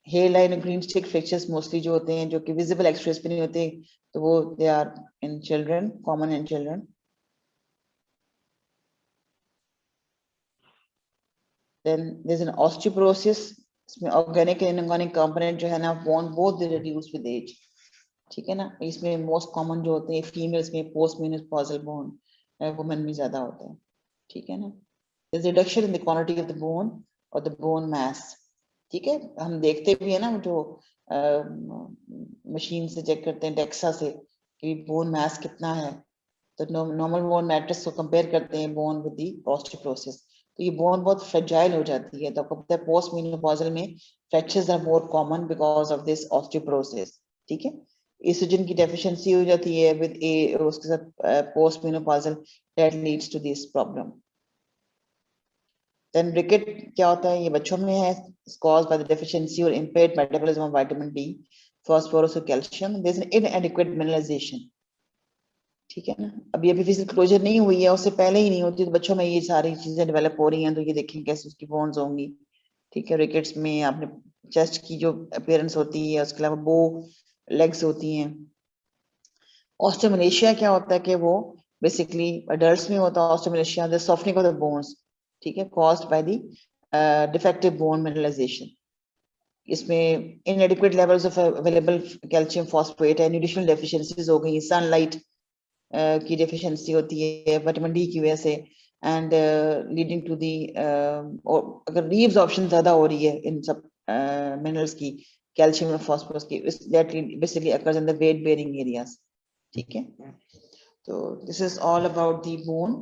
हेयर लाइन और ग्रीन स्टिक फ्रैक्चर्स मोस्टली जो होते हैं, जो कि विजिबल एक्सरेस पे नहीं होते, तो वो they are in children, common in children. Then there is an osteoporosis, इसमें ऑर्गेनिक एंड इनऑर्गेनिक कंपोनेंट जो है ना bone both they reduce with age, ठीक है ना. इसमें मोस्ट कॉमन जो होते हैं फीमेल्स में पोस्ट मेनोपॉजल बोन, वुमेन में ज्यादा होता है, ठीक है ना. There is reduction in the quantity of the bone और द बोन मास, ठीक है. हम देखते भी है ना जो मशीन से चेक करते हैं डेक्सा से कि बोन मास कितना है, तो नॉर्मल बोन मैट्रिक्स को कंपेयर करते हैं बोन विद दी ऑस्टियोपोरोसिस, तो ये बोन बहुत फ्रेजाइल हो जाती है. तो आपको पता है पोस्ट मेनोपॉजल में fractures are more common because of this osteoporosis, ठीक है. एस्ट्रोजन की डेफिशिएंसी हो जाती है विद ए, उसके साथ post menopausal, that leads to this problem. Then ricket क्या होता है, ये बच्चों में है, caused by the deficiency or impaired metabolism of vitamin D, phosphorus और calcium. There is an inadequate mineralization, ठीक है ना. अभी फिजिकल क्लोजर नहीं हुई है, उससे पहले ही नहीं होती, तो बच्चों में ये सारी चीजें डेवलप हो रही हैं, तो ये देखें कैसे उसकी बोन्स होंगी, ठीक है. रिकेट्स में आपने चेस्ट की जो अपीयरेंस होती है, उसके अलावा बो लेग्स होती हैं. ऑस्टियोमलेशिया क्या होता है कि वो बेसिकली अडल्ट्स में होता है osteomalacia, the softening of the bones, ठीक है, caused by the defective bone mineralization. इसमें inadequate levels of available calcium phosphate है, nutritional deficiencies हो गई, sunlight की deficiency होती है विटामिन डी की वजह से, and leading to the अगर reabsorption ज्यादा हो रही है इन सब minerals की, calcium और phosphorus की, that basically occurs in the weight bearing areas, ठीक है. तो this is all about the bone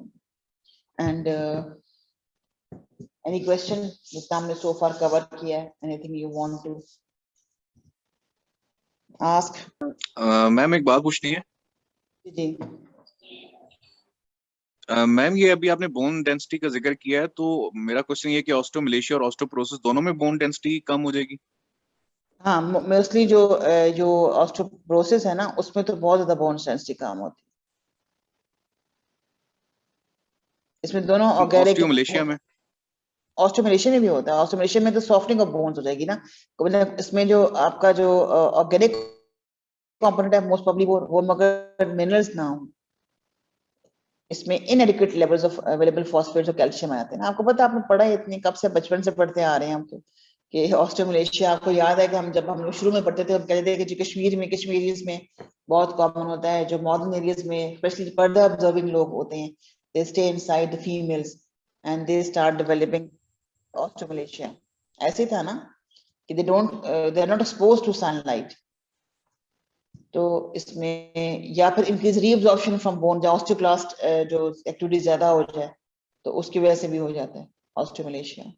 and any question जितना हमने so far cover किया है, anything you want to ask? Ma'am एक बात पूछनी है. जी. मैम ये अभी आपने बोन डेंसिटी का जिक्र किया है, तो मेरा क्वेश्चन ये कि ऑस्टियोमलेशिया और ऑस्टियोपोरोसिस दोनों में बोन डेंसिटी कम हो जाएगी? हाँ, मोस्टली जो ऑस्टियोपोरोसिस है ना, उसमें तो बहुत ज्यादा बोन डेंसिटी कम होती है. इसमें दोनों ऑस्टियोमलेशिया में भी होता है. ऑस्टियोमलेशिया में तो सॉफ्टनिंग ऑफ बोन्स हो जाएगी ना, मतलब इसमें जो आपका जो ऑर्गेनिक कंपोनेंट है मोस्ट प्रोबब्ली वो मगर मिनरल्स ना हो, इसमें इनएडिक्वेट लेवल्स ऑफ अवेलेबल फॉस्फेट्स और कैल्शियम आते हैं ना. आपको पता, आपने पढ़ा है इतनी कब से, बचपन से पढ़ते आ रहे हैं हम तो, कि ऑस्टियोमलेशिया. आपको याद है कि हम जब हम लोग शुरू में पढ़ते थे, हम कहते थे कि जो कश्मीर में बहुत कॉमन होता है, जो मॉडर्न एरियाज में स्पेशली पर्दा ऑब्जर्विंग लोग होते हैं, they stay inside the females and they start developing osteomalacia. ऐसे था ना कि they are not exposed to sunlight, तो इसमें या फिर इंक्रीज रीअब्जॉर्प्शन फ्रॉम बोन, जो ऑस्टियोक्लास्ट जो एक्टिविटी ज्यादा हो जाए तो उसकी वजह से भी हो जाता है ऑस्टियोमलेशिया.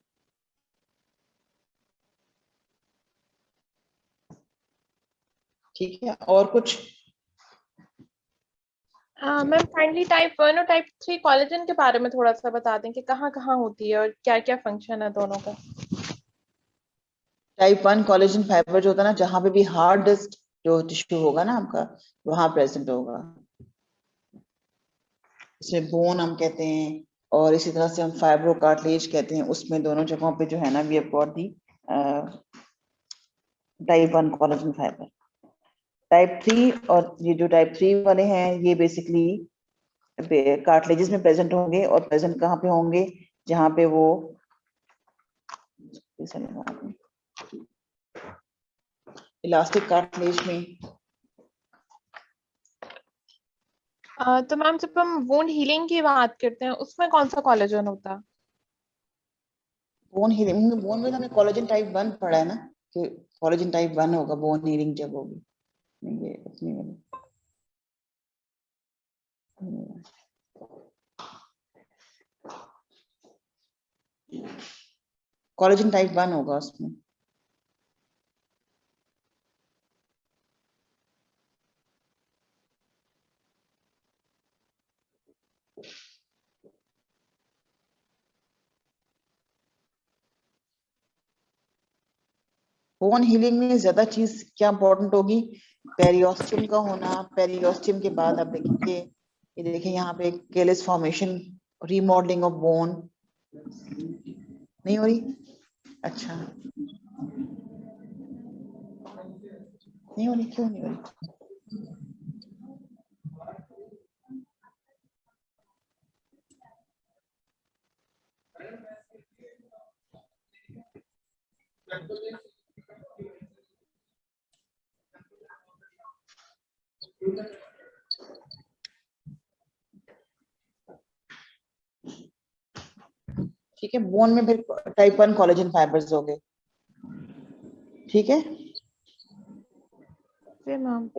ठीक है, और कुछ? मैम फाइनली टाइप 1 और टाइप 3 कोलेजन के बारे में थोड़ा सा बता दें कि कहाँ कहाँ होती है और क्या क्या फंक्शन है दोनों का. टाइप 1 कोलेजन फाइबर जो होता है ना, जहां पे भी हार्डेस्ट जो टिश्यू होगा ना आपका, वहां प्रेजेंट होगा. इसमें बोन हम कहते हैं, और इसी तरह से हम फाइब्रो कार्टिलेज कहते हैं. उसमें दोनों जगहों पे जो है ना, we have got the type 1 collagen fibre. Type 3 और ये जो टाइप 3 वाले हैं, ये बेसिकली कार्टिलेजेस में प्रेजेंट होंगे, और प्रेजेंट कहाँ पे होंगे, जहाँ पे वो इलास्टिक कार्टिलेज में। तो मैम जब हम वुंड हीलिंग की बात करते हैं उसमें कौन सा कोलेजन होता है? बोन हीलिंग, बोन में हमने कोलेजन टाइप 1 पढ़ा है ना, कि कोलेजन टाइप 1 होगा बोन हीलिंग जब होगी। ये अपनी वाली कोलेजन टाइप 1 होगा उसमें। बोन हीलिंग में ज्यादा चीज क्या इंपॉर्टेंट होगी, पेरियोस्टियम का होना। पेरियोस्टियम के बाद आप देखेंगे, ये देखिए यहाँ पे केलस फॉर्मेशन, रीमॉडलिंग ऑफ बोन नहीं हो रही। अच्छा नहीं हो रही, क्यों नहीं हो रही? ठीक है, बोन में फिर टाइप 1 कोलेजन फाइबर्स हो गए। ठीक है, जी मैम।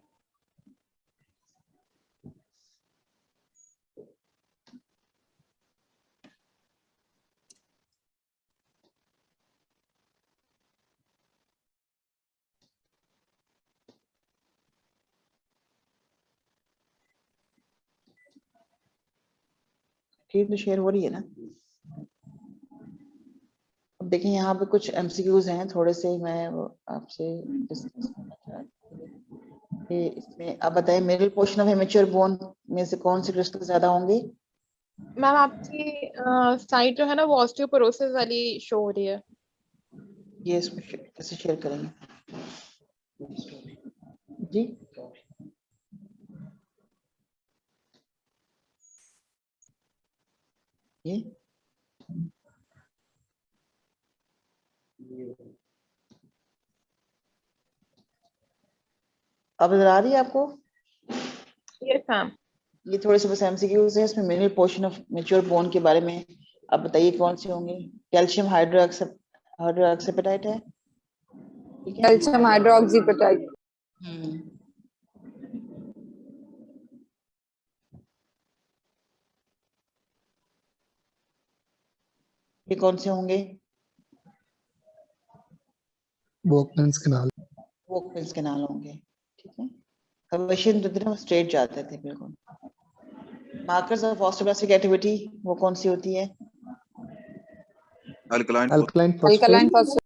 स्क्रीन तो शेयर हो रही है ना। अब देखिए यहाँ पे कुछ एमसीक्यूज हैं, थोड़े से मैं वो आपसे डिस्कस करना चाहती हूँ कि इसमें आप बताइए middle portion of immature bone में से कौन से क्रिस्टल ज्यादा होंगे? मैम आपकी साइट जो है ना वो ऑस्टियोपोरोसिस वाली शो हो रही है। ये इसमें कैसे शेयर करेंगे जी? ये अब नजर आ रही है आपको? Yes ma'am. ये थोड़े से बस एमसीक्यूज हैं, इसमें middle portion of mature bone के बारे में आप बताइए कौन से होंगे। कैल्शियम हाइड्रोक्सापेटाइट है, ठीक है। कैल्शियम हाइड्रोक्सीपेटाइट। ये कौन से होंगे? वॉकमैन्स कैनाल। वॉकमैन्स कैनाल होंगे, ठीक है। क्वेश्चन जो थे ना स्ट्रेट जाते थे बिल्कुल। मार्कर्स ऑफ ऑस्टियोब्लास्टिक एक्टिविटी वो कौन सी होती है? Alkaline alkaline phosphate.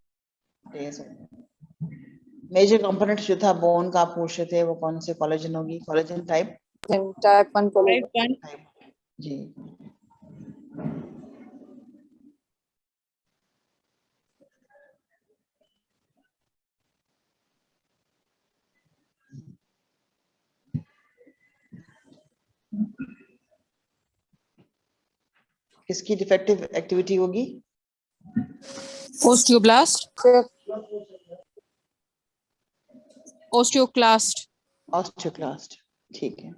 Major component जो था बोन का आप पूछ रहे थे वो कौन से कोलेजन होगी? Collagen type type 1 collagen. Type 1। जी। किसकी डिफेक्टिव एक्टिविटी होगी? ओस्टियोब्लास्ट। ओस्टियोक्लास्ट। ऑस्टियोक्लास्ट, ठीक है।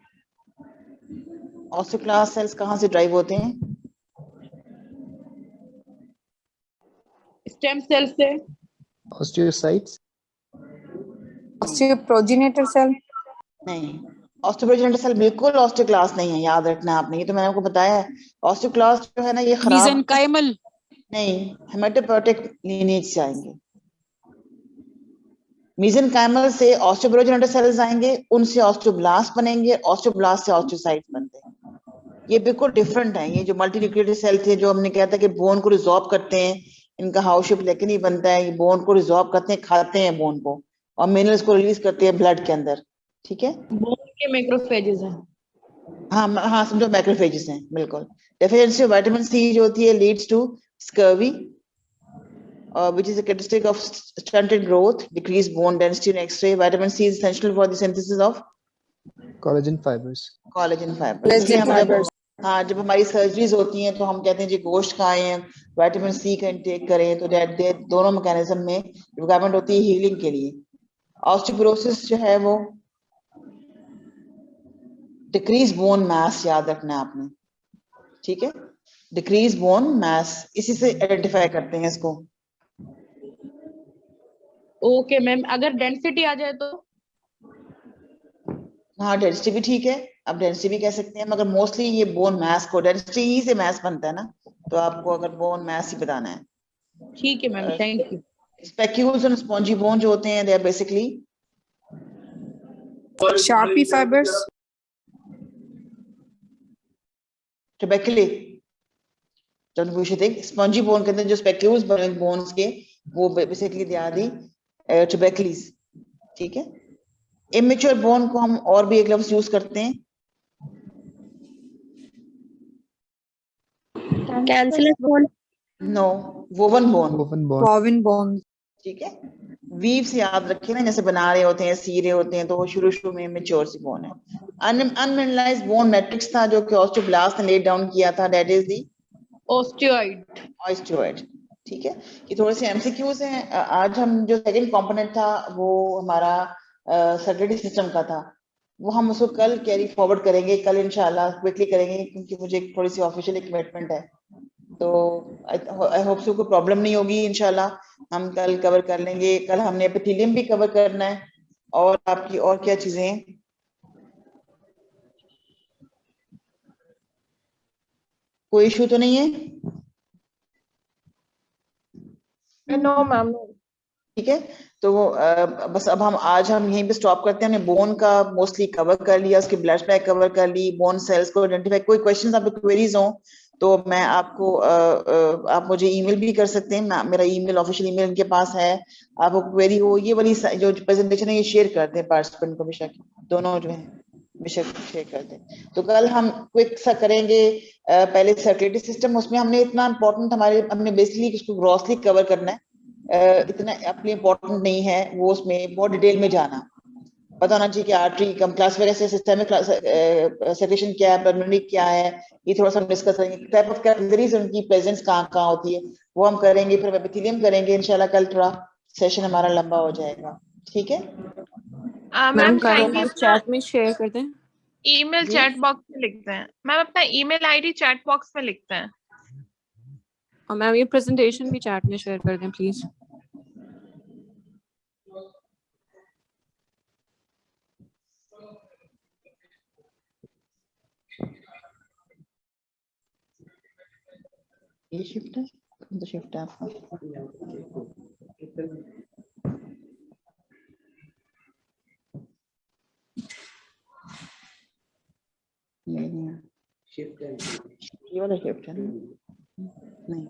ऑस्टियोक्लास्ट सेल्स कहाँ से ड्राइव होते हैं? स्टेम सेल से। ऑस्टियोसाइट्स। ऑस्टियोप्रोजेनेटर सेल। नहीं, ऑस्टियोप्रोजेनेटर सेल बिल्कुल ऑस्टियोक्लास्ट नहीं है, याद रखना आपने, ये तो मैंने आपको बताया है। ऑस्टियोक्लास्ट जो है ना ये खराब मेसेनकाइमल। नहीं, हेमेटोपोएटिक लीनिएज से आएंगे। मेसेनकाइमल से ऑस्टियोप्रोजेनेटर सेल्स आएंगे, उनसे ऑस्टियोब्लास्ट बनेंगे, ऑस्टियोब्लास्ट से ऑस्टियोसाइट्स बनते हैं। ये बिल्कुल डिफरेंट है। ये जो मल्टीन्यूक्लिएटेड सेल थे जो हमने कहा था कि बोन को रिजॉर्ब करते हैं, इनका हाउस शेप लेकिन नहीं बनता है, ये बोन को रिजॉर्ब करते हैं, खाते हैं बोन को और मिनरल्स को रिलीज करते हैं ब्लड के अंदर, ठीक है। बोन के मैक्रोफेजेस हैं। हाँ हाँ, समझो मैक्रोफेजेस हैं बिल्कुल। डेफिशिएंसी ऑफ विटामिन सी जो होती है leads to scurvy, which is a characteristic of stunted growth, decreased bone density in X-ray. Vitamin C is essential for the synthesis of collagen fibers. collagen fibers. इसलिए हम जब हाँ जब हमारी surgeries होती हैं तो हम कहते हैं जी गोश्त खाएं, विटामिन सी का इंटेक करें, तो दोनों मैकेनिज्म में रिक्वायरमेंट होती है हीलिंग के लिए। ऑस्टियोपोरोसिस जो है वो डिक्रीज बोन मास, याद रखना है आपने, ठीक है, डिक्रीज बोन मास, इसी से आइडेंटिफाई करते हैं इसको। ओके मैम, अगर डेंसिटी आ जाए तो? हाँ डेंसिटी भी ठीक है, अब डेंसिटी भी कह सकते हैं, मगर मोस्टली ये बोन मास को, डेंसिटी ही से मास बनता है ना, तो आपको अगर बोन मास ही बताना है। ठीक है मैम, थैंक यू। स्पेक्यूल्स और स्पॉन्जी बोन जो होते हैं, they are basically Sharpie fibers. Trabeculae. जब we should think spongy bone के अंदर जो स्पेक्यूल्स बने बोन्स के, वो बेसिकली दे आर दी ट्यूबेकुलेस, ठीक है। इमेच्योर बोन को हम और भी एक लफ्ज यूज करते हैं, cancellous bone. No, woven bone, woven bond. Woven bones. ठीक है। वीव से याद रखे ना, जैसे बना रहे होते हैं, सी रहे होते हैं, तो वो शुरू में मेच्योर सी बोन है। अनमिनरलाइज्ड बोन मैट्रिक्स था जो कि ऑस्टियोब्लास्ट ने लेट डाउन किया था, दैट इज दी ओस्टियोइड। ऑस्टियोइड, ठीक है। ये थोड़े से एमसीक्यूज हैं। आज हम जो सेकंड कंपोनेंट था वो हमारा सर्कुलेटरी सिस्टम का था, वो हम उसको कल कैरी फॉरवर्ड करेंगे, कल इंशाल्लाह क्विकली करेंगे, क्योंकि मुझे थोड़ी सी ऑफिशियल कमिटमेंट है, तो आई होप सो कोई प्रॉब्लम नहीं होगी। इंशाल्लाह हम कल कवर कर लेंगे। कल हमने एपिथेलियम भी कवर करना है, और आपकी और क्या चीजें हैं, कोई इशू तो नहीं है? No ma'am. ठीक है, तो बस अब हम यहीं पे स्टॉप करते हैं। हमने बोन का मोस्टली कवर कर लिया, उसकी ब्लड बैग कवर कर ली, बोन सेल्स को आइडेंटिफाई। कोई क्वेश्चंस आपको क्वेरीज हो तो मैं आपको आप मुझे ईमेल भी कर सकते हैं, मेरा ईमेल ऑफिशियल ईमेल इनके पास है। आपको क्वेरी हो, ये वाली जो प्रेजेंटेशन है ये शेयर करते हैं पार्टिसिपेंट को, बेशक दोनों जो है बेशक शेयर करते हैं। तो कल हम क्विक सा करेंगे, पहले सर्कुलेटरी सिस्टम, उसमें हमने इतना इंपॉर्टेंट हमने बेसिकली उसको ग्रॉसली कवर करना है, इतना अपने इम्पोर्टेंट नहीं है वो, उसमें बहुत डिटेल में जाना पता होना चाहिए कि आर्टरी कम क्लास वगैरह सिस्टमिक सेक्रेशन क्या है, पल्मोनरी क्या है, ये थोड़ा सा हम डिस्कस करेंगे। टाइप ऑफ कैपिलरीज उनकी प्रेजेंस कहाँ कहाँ होती है वो हम करेंगे, फिर एपिथेलियम करेंगे इंशाल्लाह। कल थोड़ा सेशन हमारा लंबा हो जाएगा, ठीक है। मैम मैम काइंडली काइंडली अपना चैट में शेयर कर दें। ईमेल जी? चैट बॉक्स में लिखते हैं मैम, अपना ईमेल आईडी चैट बॉक्स में लिखते हैं। और मैम ये प्रेजेंटेशन भी चैट में शेयर कर दें प्लीज। ये शिफ्ट है, कौन सा शिफ्ट है आपका? ये नहीं है, ये वाला शिफ्ट है ना? नहीं,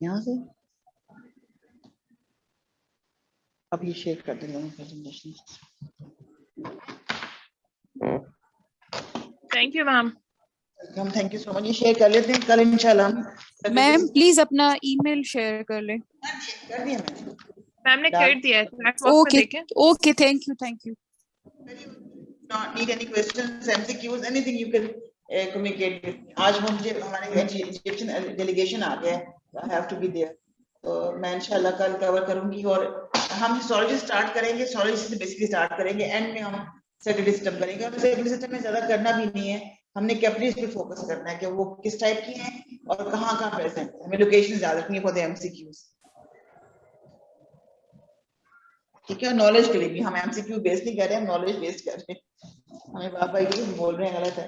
यहाँ से अब ये शेयर कर देंगे प्रेजेंटेशन। Thank you ma'am. हम थैंक यू सो मच, ये शेयर कर लेते हैं कल इंशाल्लाह हम। मैम प्लीज अपना ईमेल शेयर कर लें। कर दिया मैंने। मैम ने कर दिया है, चैट बॉक्स में ओके देखें। Okay, thank you. Not need any questions, MCQs, anything you can communicate with me. आज मुझे हमारे इजिप्शियन डेलीगेशन आ गया है, I have to be there. तो मैं इंशाल्लाह कल कवर करूंगी, और हम हिस्टोलॉजी स्टार्ट करेंगे, हिस्टोलॉजी से बेसिकली स्टार्ट करेंगे, एंड में हम सर्कुलेटरी सिस्टम करेंगे। और सर्कुलेटरी सिस्टम में ज्यादा करना भी नहीं है, हमने कैपिलरीज पे फोकस करना है कि वो किस टाइप की हैं और कहाँ कहाँ प्रेजेंट है, हमें लोकेशन याद रखनी है फॉर द MCQs, ठीक है। नॉलेज के लिए भी हम MCQ बेस नहीं कर रहे हैं, हम नॉलेज बेस्ड कर रहे हैं। हमें बाबा ये बोल रहे हैं गलत है,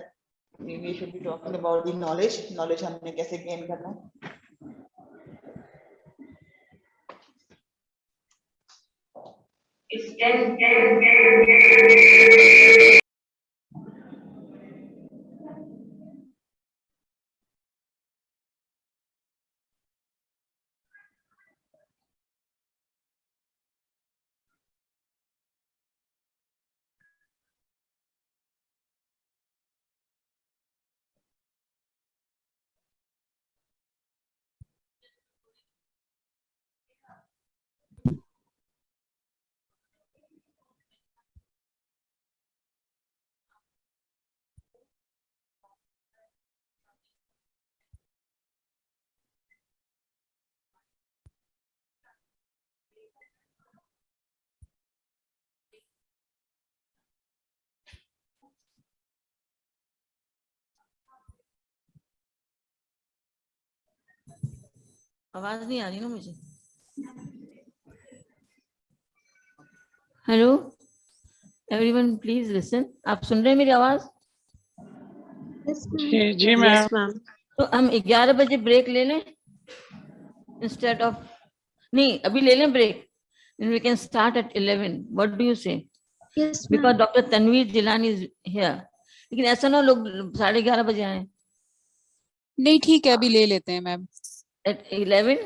we should be talking about the knowledge हमने कैसे गेन करना है। आवाज नहीं आ रही ना मुझे। हेलो एवरीवन प्लीज लिसन, आप सुन रहे हैं मेरी आवाज? जी मैम। Yes, ma'am. तो हम 11 बजे ब्रेक ले लें इंस्टेड ऑफ, नहीं अभी ले लें break, then we can start at 11. What do you say? Yes, Because ma'am. Dr. Tanveer Jilani is here. लेकिन ऐसा ना हो लोग 11:30 बजे आए। नहीं ठीक है, अभी ले लेते हैं मैम। At 11